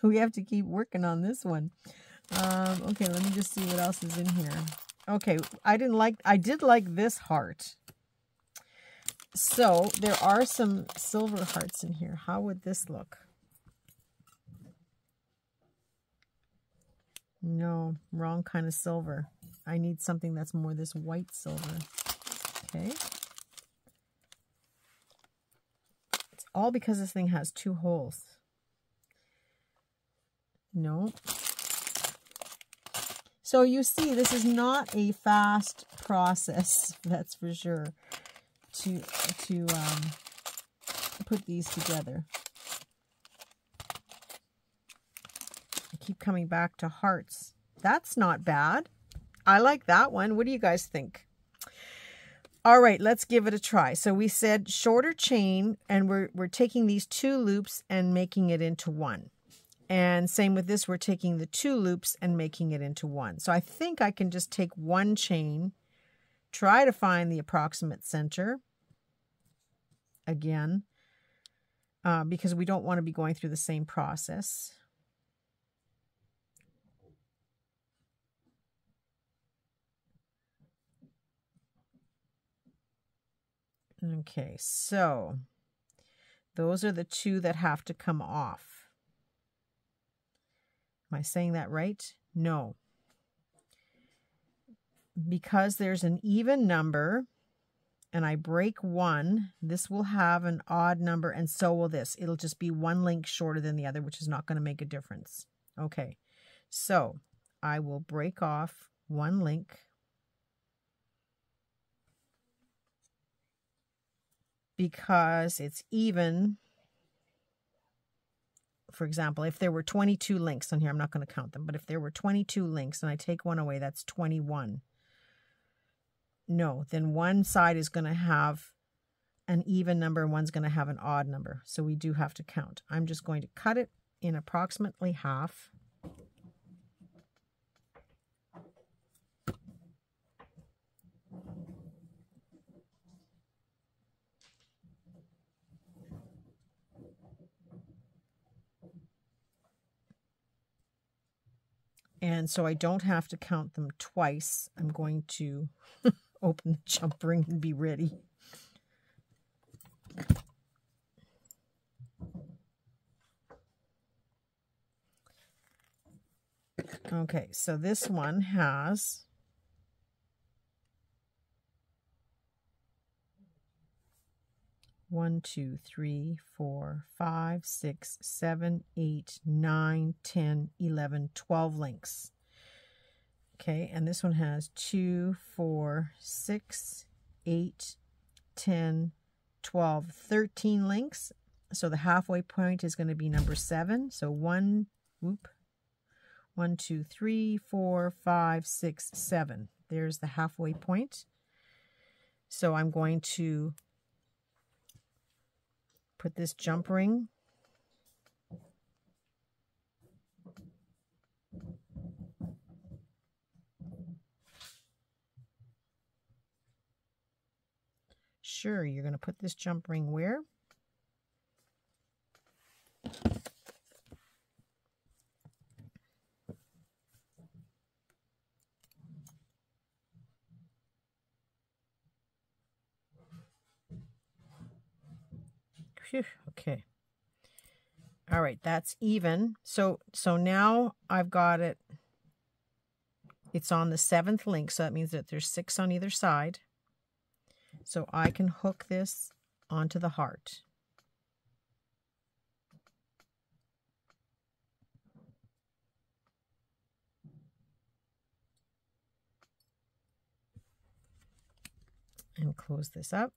We have to keep working on this one. Okay, let me just see what else is in here. Okay, I did like this heart. So there are some silver hearts in here. How would this look? No, wrong kind of silver. I need something that's more this white silver. Okay. It's all because this thing has 2 holes. No. So you see, this is not a fast process, that's for sure, to put these together. I keep coming back to hearts. That's not bad. I like that one. What do you guys think? All right, let's give it a try. So we said shorter chain, and we're taking these 2 loops and making it into 1. And same with this, we're taking the 2 loops and making it into 1. So I think I can just take 1 chain, try to find the approximate center again, because we don't want to be going through the same process. Okay, so those are the 2 that have to come off. Am I saying that right? No. Because there's an even number and I break 1, this will have an odd number, and so will this. It'll just be 1 link shorter than the other, which is not going to make a difference. Okay, so I will break off 1 link. Because it's even. For example, if there were 22 links on here, I'm not going to count them, but if there were 22 links and I take 1 away, that's 21. No, then one side is going to have an even number and one's going to have an odd number. So we do have to count. I'm just going to cut it in approximately half. And so I don't have to count them twice. I'm going to open the jump ring and be ready. Okay, so this one has 1, 2, 3, 4, 5, 6, 7, 8, 9, 10, 11, 12 links. Okay, and this one has 2, 4, 6, 8, 10, 12, 13 links. So the halfway point is going to be number 7. So 1, 2, 3, 4, 5, 6, 7. There's the halfway point. So I'm going to put this jump ring Sure, you're going to put this jump ring where? Phew, okay. All right, that's even. So now I've got it. It's on the 7th link, so that means that there's 6 on either side. So I can hook this onto the heart. And close this up.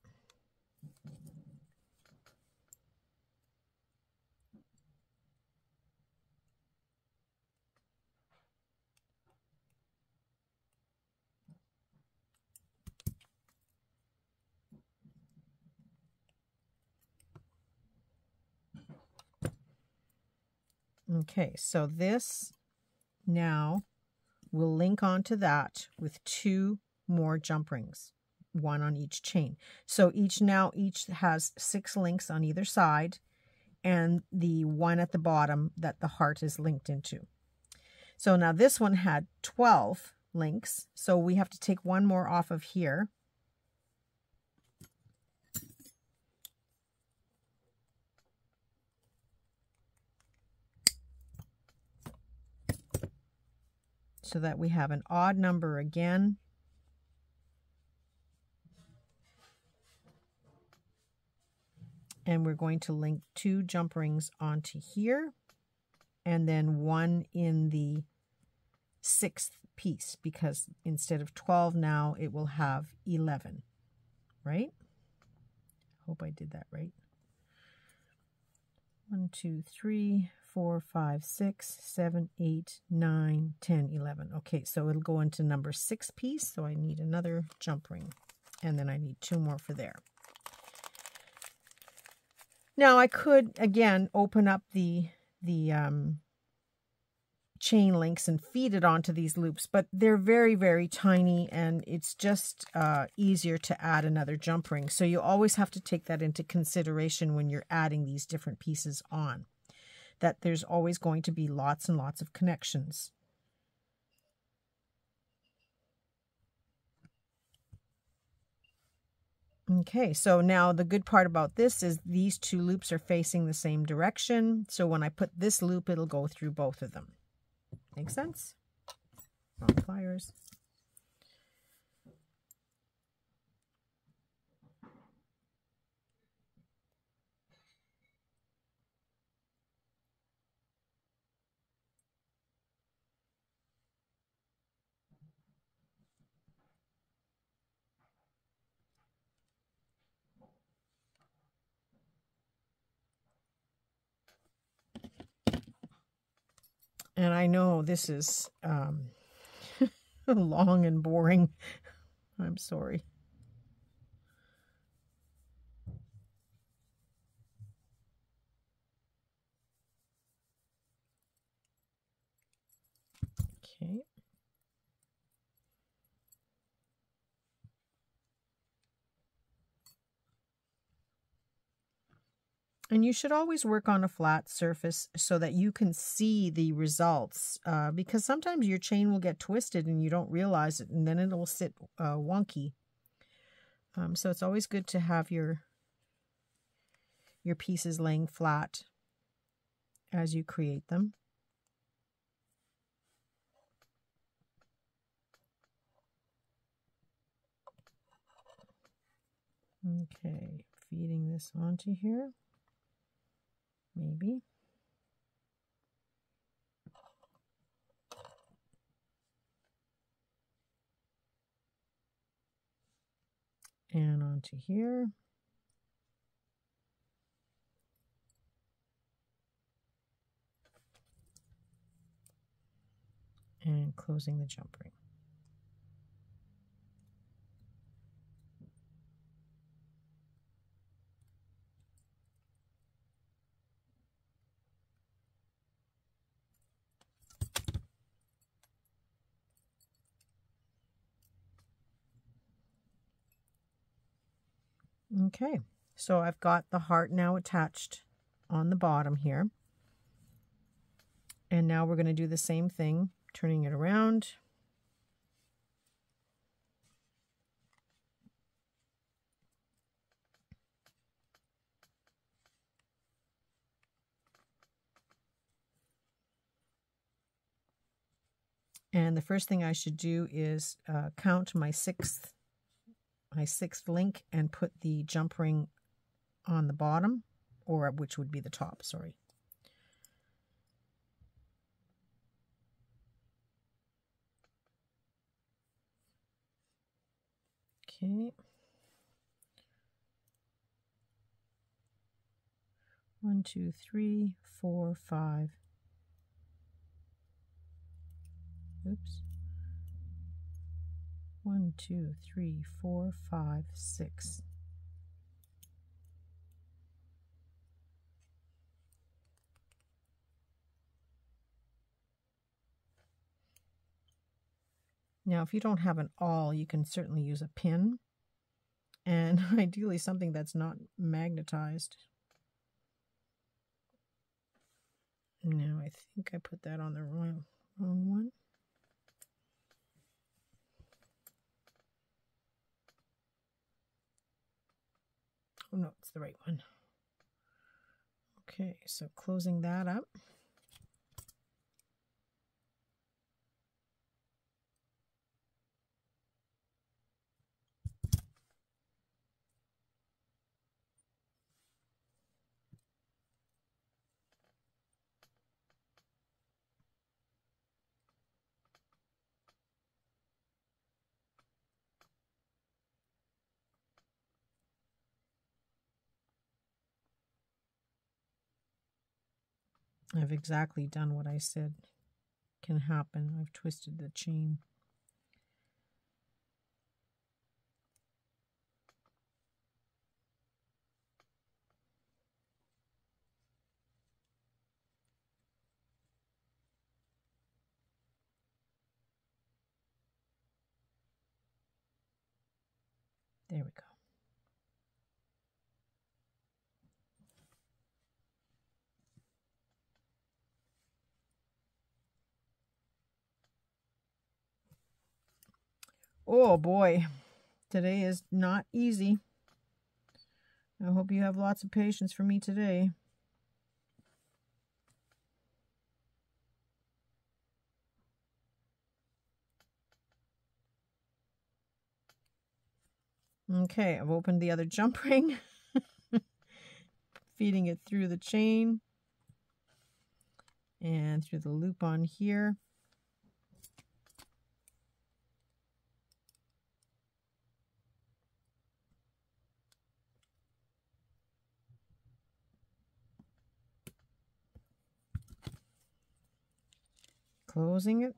Okay, so this now will link onto that with 2 more jump rings, 1 on each chain. So each has 6 links on either side, and the one at the bottom that the heart is linked into. So now this one had 12 links, so we have to take 1 more off of here. so that we have an odd number again. And we're going to link 2 jump rings onto here, and then 1 in the 6th piece, because instead of 12 now it will have 11, right? Hope I did that right. 1, 2, 3, 4, 5, 6, 7, 8, 9, 10, 11. Okay, so it'll go into number 6 piece, so I need another jump ring, and then I need 2 more for there. Now I could again open up the chain links and feed it onto these loops, but they're very, very tiny, and it's just easier to add another jump ring. So you always have to take that into consideration when you're adding these different pieces on, that there's always going to be lots and lots of connections. Okay, so now the good part about this is these 2 loops are facing the same direction. So when I put this loop, it'll go through both of them. Make sense? Wrong pliers. And I know this is long and boring. I'm sorry. Okay. And you should always work on a flat surface so that you can see the results, because sometimes your chain will get twisted and you don't realize it, and then it will sit wonky. So it's always good to have your pieces laying flat as you create them. Okay, feeding this onto here. Maybe. And onto here. And closing the jump ring. Okay, so I've got the heart now attached on the bottom here. And now we're going to do the same thing, turning it around. And the first thing I should do is count my sixth link and put the jump ring on the bottom, or which would be the top, sorry. Okay. 1, 2, 3, 4, 5. Oops. 1, 2, 3, 4, 5, 6. Now, if you don't have an awl, you can certainly use a pin, and ideally something that's not magnetized. Now, I think I put that on the wrong one. Oh no, it's the right one. Okay, so closing that up. I've exactly done what I said can happen. I've twisted the chain. There we go. Oh boy, today is not easy. I hope you have lots of patience for me today. Okay, I've opened the other jump ring, feeding it through the chain and through the loop on here. Closing it.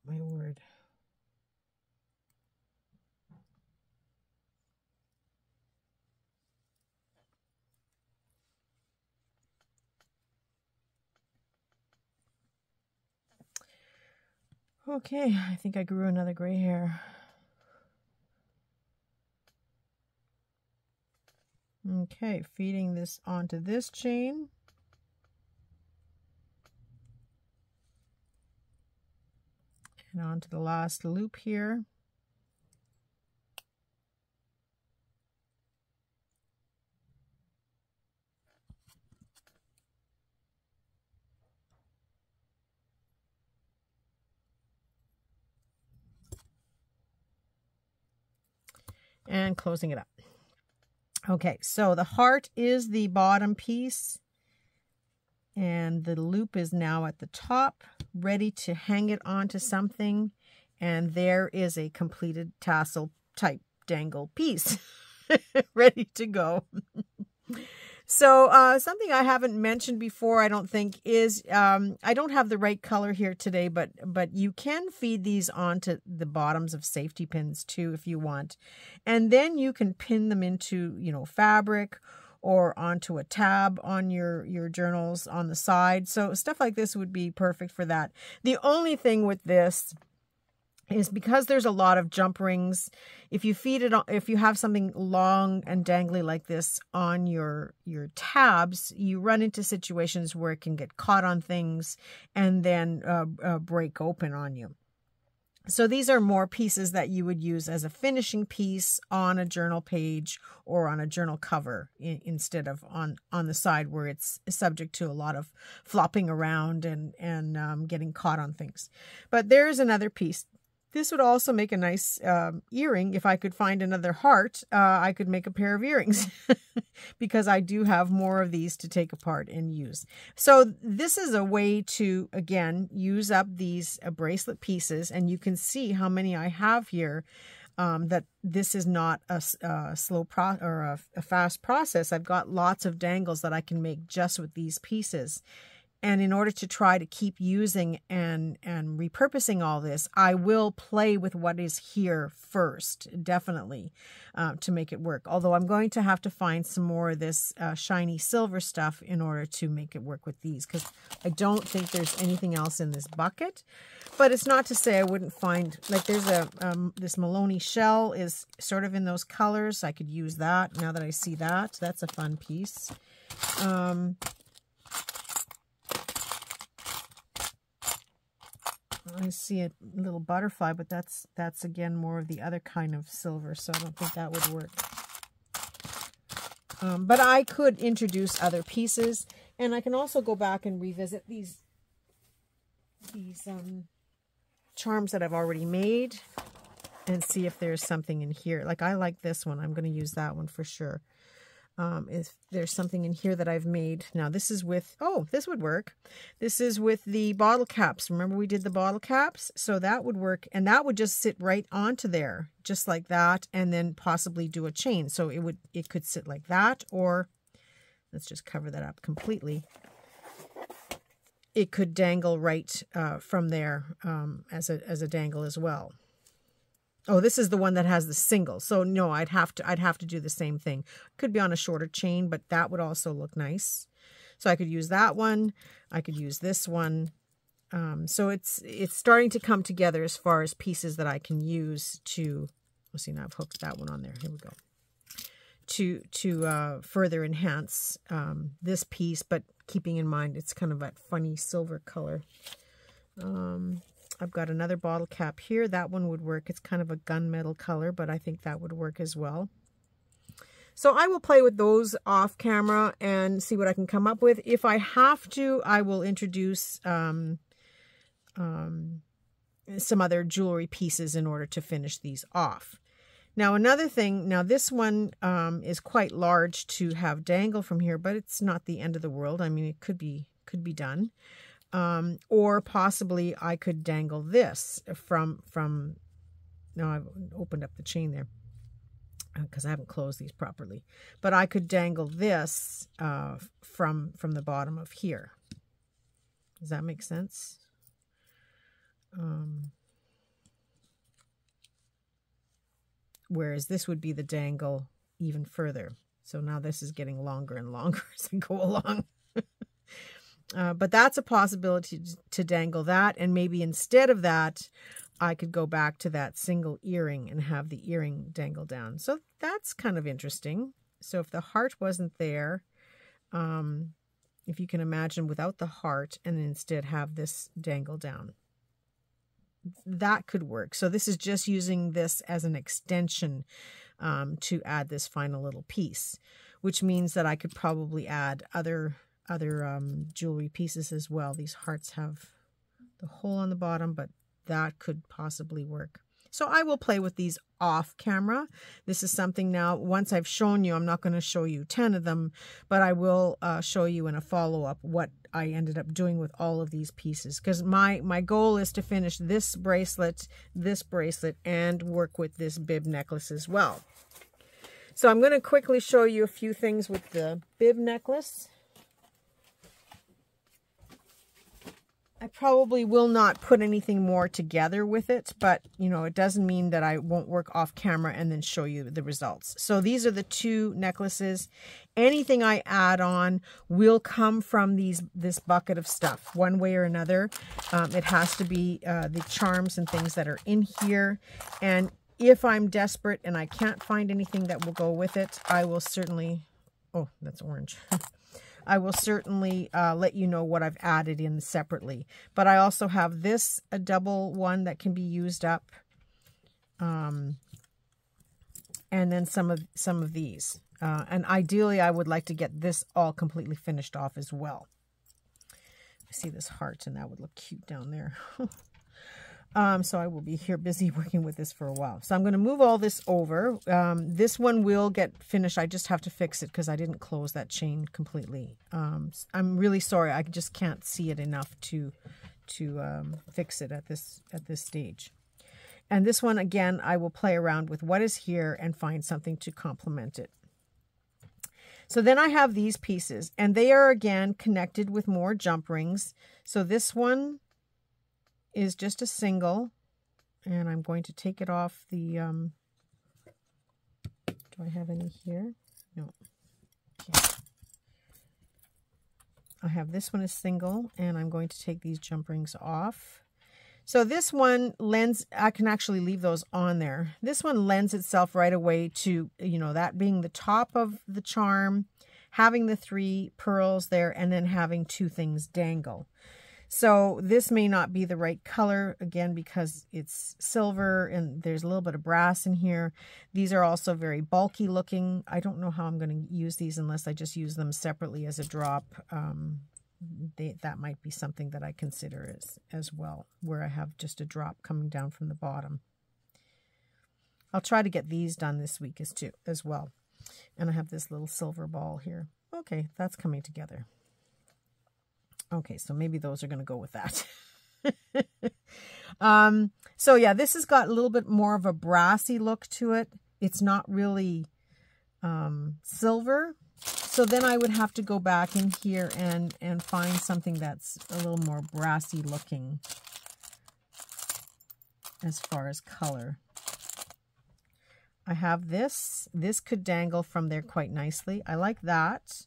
My word. Okay, I think I grew another gray hair. Okay, feeding this onto this chain. And onto the last loop here. And closing it up. Okay, so the heart is the bottom piece. And the loop is now at the top, ready to hang it onto something. And there is a completed tassel type dangle piece ready to go. So something I haven't mentioned before, I don't think, is I don't have the right color here today, but you can feed these onto the bottoms of safety pins too if you want. And then you can pin them into, you know, fabric or onto a tab on your journals on the side. So stuff like this would be perfect for that. The only thing with this is because there's a lot of jump rings, if you feed it on, if you have something long and dangly like this on your tabs, you run into situations where it can get caught on things and then break open on you. So these are more pieces that you would use as a finishing piece on a journal page or on a journal cover instead of on the side where it's subject to a lot of flopping around and getting caught on things. But there's another piece. This would also make a nice earring. If I could find another heart, I could make a pair of earrings because I do have more of these to take apart and use. So this is a way to, again, use up these bracelet pieces, and you can see how many I have here. That this is not a slow or a fast process. I've got lots of dangles that I can make just with these pieces. And in order to try to keep using and repurposing all this, I will play with what is here first, definitely, to make it work. Although I'm going to have to find some more of this shiny silver stuff in order to make it work with these, because I don't think there's anything else in this bucket. But it's not to say I wouldn't find, like there's this Maloney shell is sort of in those colors. I could use that now that I see that. That's a fun piece. I see a little butterfly, but that's again more of the other kind of silver, so I don't think that would work. But I could introduce other pieces, and I can also go back and revisit these charms that I've already made and see if there's something in here. Like I like this one. I'm going to use that one for sure. If there's something in here that I've made. Now this is with, oh, this would work. This is with the bottle caps. Remember we did the bottle caps? So that would work, and that would just sit right onto there, just like that, and then possibly do a chain. So it could sit like that, or let's just cover that up completely. It could dangle right from there as a dangle as well. Oh, this is the one that has the single. So no, I'd have to do the same thing. Could be on a shorter chain, but that would also look nice. So I could use that one. I could use this one. So it's starting to come together as far as pieces that I can use to. Let's see, now I've hooked that one on there. Here we go. To further enhance this piece, but keeping in mind it's kind of that funny silver color. I've got another bottle cap here. That one would work. It's kind of a gunmetal color, but I think that would work as well. So I will play with those off camera and see what I can come up with. If I have to, I will introduce some other jewelry pieces in order to finish these off. Now another thing, now this one is quite large to have dangle from here, but it's not the end of the world. I mean, it could be done. Or possibly I could dangle this from no, I've opened up the chain there because I haven't closed these properly, but I could dangle this from the bottom of here. Does that make sense? Whereas this would be the dangle even further. So now this is getting longer and longer as I go along. But that's a possibility to dangle that. And maybe instead of that, I could go back to that single earring and have the earring dangle down. So that's kind of interesting. So if the heart wasn't there, if you can imagine without the heart and instead have this dangle down, that could work. So this is just using this as an extension to add this final little piece, which means that I could probably add other jewelry pieces as well. These hearts have the hole on the bottom, but that could possibly work. So I will play with these off camera. This is something now, once I've shown you, I'm not going to show you 10 of them, but I will show you in a follow-up what I ended up doing with all of these pieces. Because my goal is to finish this bracelet, and work with this bib necklace as well. So I'm going to quickly show you a few things with the bib necklace. I probably will not put anything more together with it, but, you know, it doesn't mean that I won't work off camera and then show you the results. So these are the two necklaces. Anything I add on will come from this bucket of stuff, one way or another. It has to be the charms and things that are in here. And if I'm desperate and I can't find anything that will go with it, I will certainly, oh, that's orange. I will certainly let you know what I've added in separately. But I also have this, a double one that can be used up. And then some of these. And ideally, I would like to get this all completely finished off as well. I see this heart, and that would look cute down there. So I will be here busy working with this for a while. So I'm going to move all this over. This one will get finished. I just have to fix it because I didn't close that chain completely. I'm really sorry. I just can't see it enough to fix it at this stage. And this one, again, I will play around with what is here and find something to complement it. So then I have these pieces, and they are, again, connected with more jump rings. So this one is just a single, and I'm going to take it off the, do I have any here? No. Okay. I have this one as single, and I'm going to take these jump rings off. So this one lends, I can actually leave those on there. This one lends itself right away to, you know, that being the top of the charm, having the 3 pearls there, and then having 2 things dangle. So this may not be the right color, again, because it's silver and there's a little bit of brass in here. These are also very bulky looking. I don't know how I'm going to use these unless I just use them separately as a drop. That might be something that I consider as well, where I have just a drop coming down from the bottom. I'll try to get these done this week as well. And I have this little silver ball here. Okay, that's coming together. Okay, so maybe those are going to go with that. So yeah, this has got a little bit more of a brassy look to it. It's not really silver. So then I would have to go back in here and find something that's a little more brassy looking as far as color. I have this. This could dangle from there quite nicely. I like that.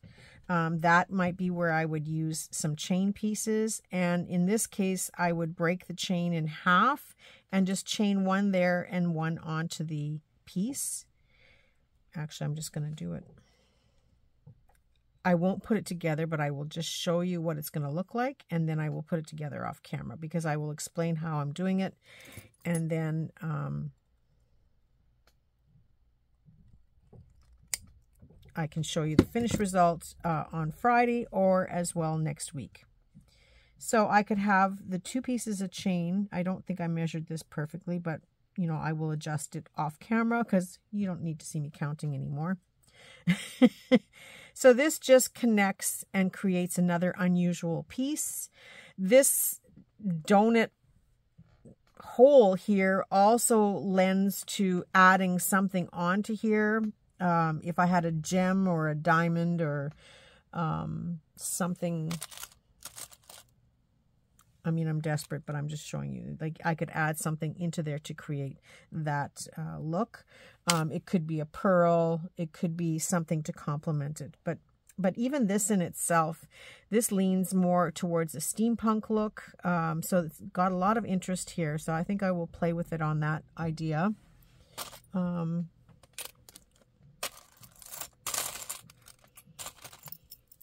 That might be where I would use some chain pieces. And in this case, I would break the chain in half and just chain one there and one onto the piece. Actually, I'm just going to do it. I won't put it together, but I will just show you what it's going to look like. And then I will put it together off camera because I will explain how I'm doing it. And then I can show you the finished results on Friday or as well next week. So I could have the 2 pieces of chain. I don't think I measured this perfectly, but you know, I will adjust it off camera because you don't need to see me counting anymore. So this just connects and creates another unusual piece. This donut hole here also lends to adding something onto here. If I had a gem or a diamond or something, I mean, I'm desperate, but I'm just showing you, like, I could add something into there to create that look. It could be a pearl. It could be something to complement it. But even this in itself, this leans more towards a steampunk look. So it's got a lot of interest here. So I think I will play with it on that idea.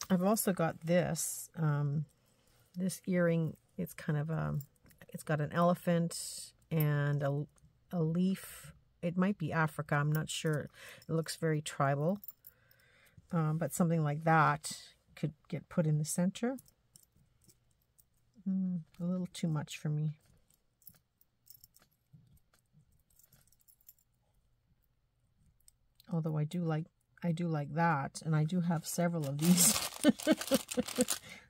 I've also got this, this earring. It's kind of it's got an elephant and a leaf. It might be Africa. I'm not sure. It looks very tribal. But something like that could get put in the center. A little too much for me. Although I do like that, and I do have several of these.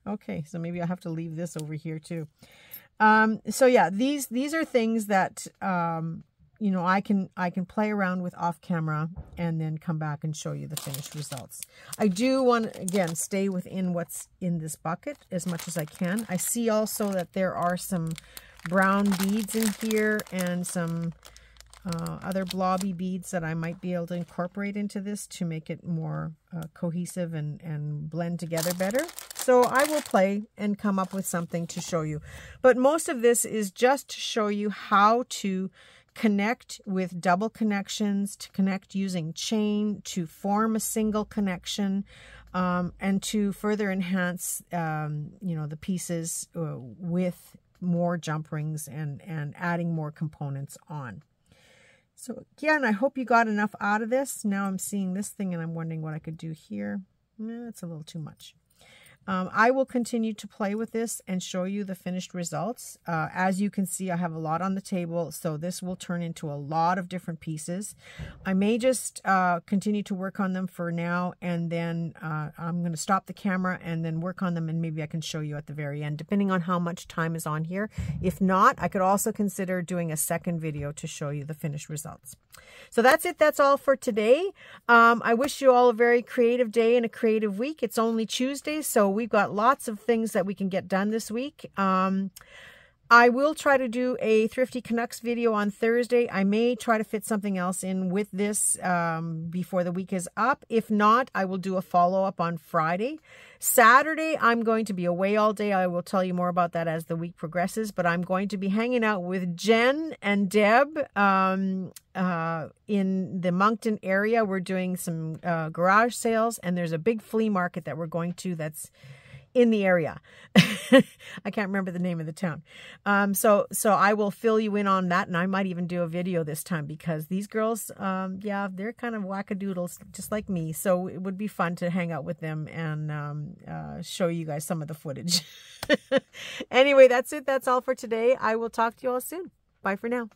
Okay, so maybe I have to leave this over here too. So yeah, these are things that you know, I can play around with off camera and then come back and show you the finished results. I do want to, again, stay within what's in this bucket as much as I can. I see also that there are some brown beads in here and some other blobby beads that I might be able to incorporate into this to make it more cohesive and blend together better. So I will play and come up with something to show you. But most of this is just to show you how to connect with double connections, to connect using chain, to form a single connection, and to further enhance, you know, the pieces with more jump rings and adding more components on. So again, I hope you got enough out of this. Now I'm seeing this thing and I'm wondering what I could do here. It's a little too much. I will continue to play with this and show you the finished results. As you can see, I have a lot on the table, so this will turn into a lot of different pieces. I may just continue to work on them for now, and then I'm going to stop the camera and then work on them, and maybe I can show you at the very end, depending on how much time is on here. If not, I could also consider doing a second video to show you the finished results. So that's it. That's all for today. I wish you all a very creative day and a creative week. It's only Tuesday, so we've got lots of things that we can get done this week. I will try to do a Thrifty Canucks video on Thursday. I may try to fit something else in with this before the week is up. If not, I will do a follow-up on Friday. Saturday, I'm going to be away all day. I will tell you more about that as the week progresses, but I'm going to be hanging out with Jen and Deb in the Moncton area. We're doing some garage sales, and there's a big flea market that we're going to that's in the area. I can't remember the name of the town. So I will fill you in on that, and I might even do a video this time because these girls, yeah, they're kind of wackadoodles just like me. So it would be fun to hang out with them and show you guys some of the footage. Anyway, that's it. That's all for today. I will talk to you all soon. Bye for now.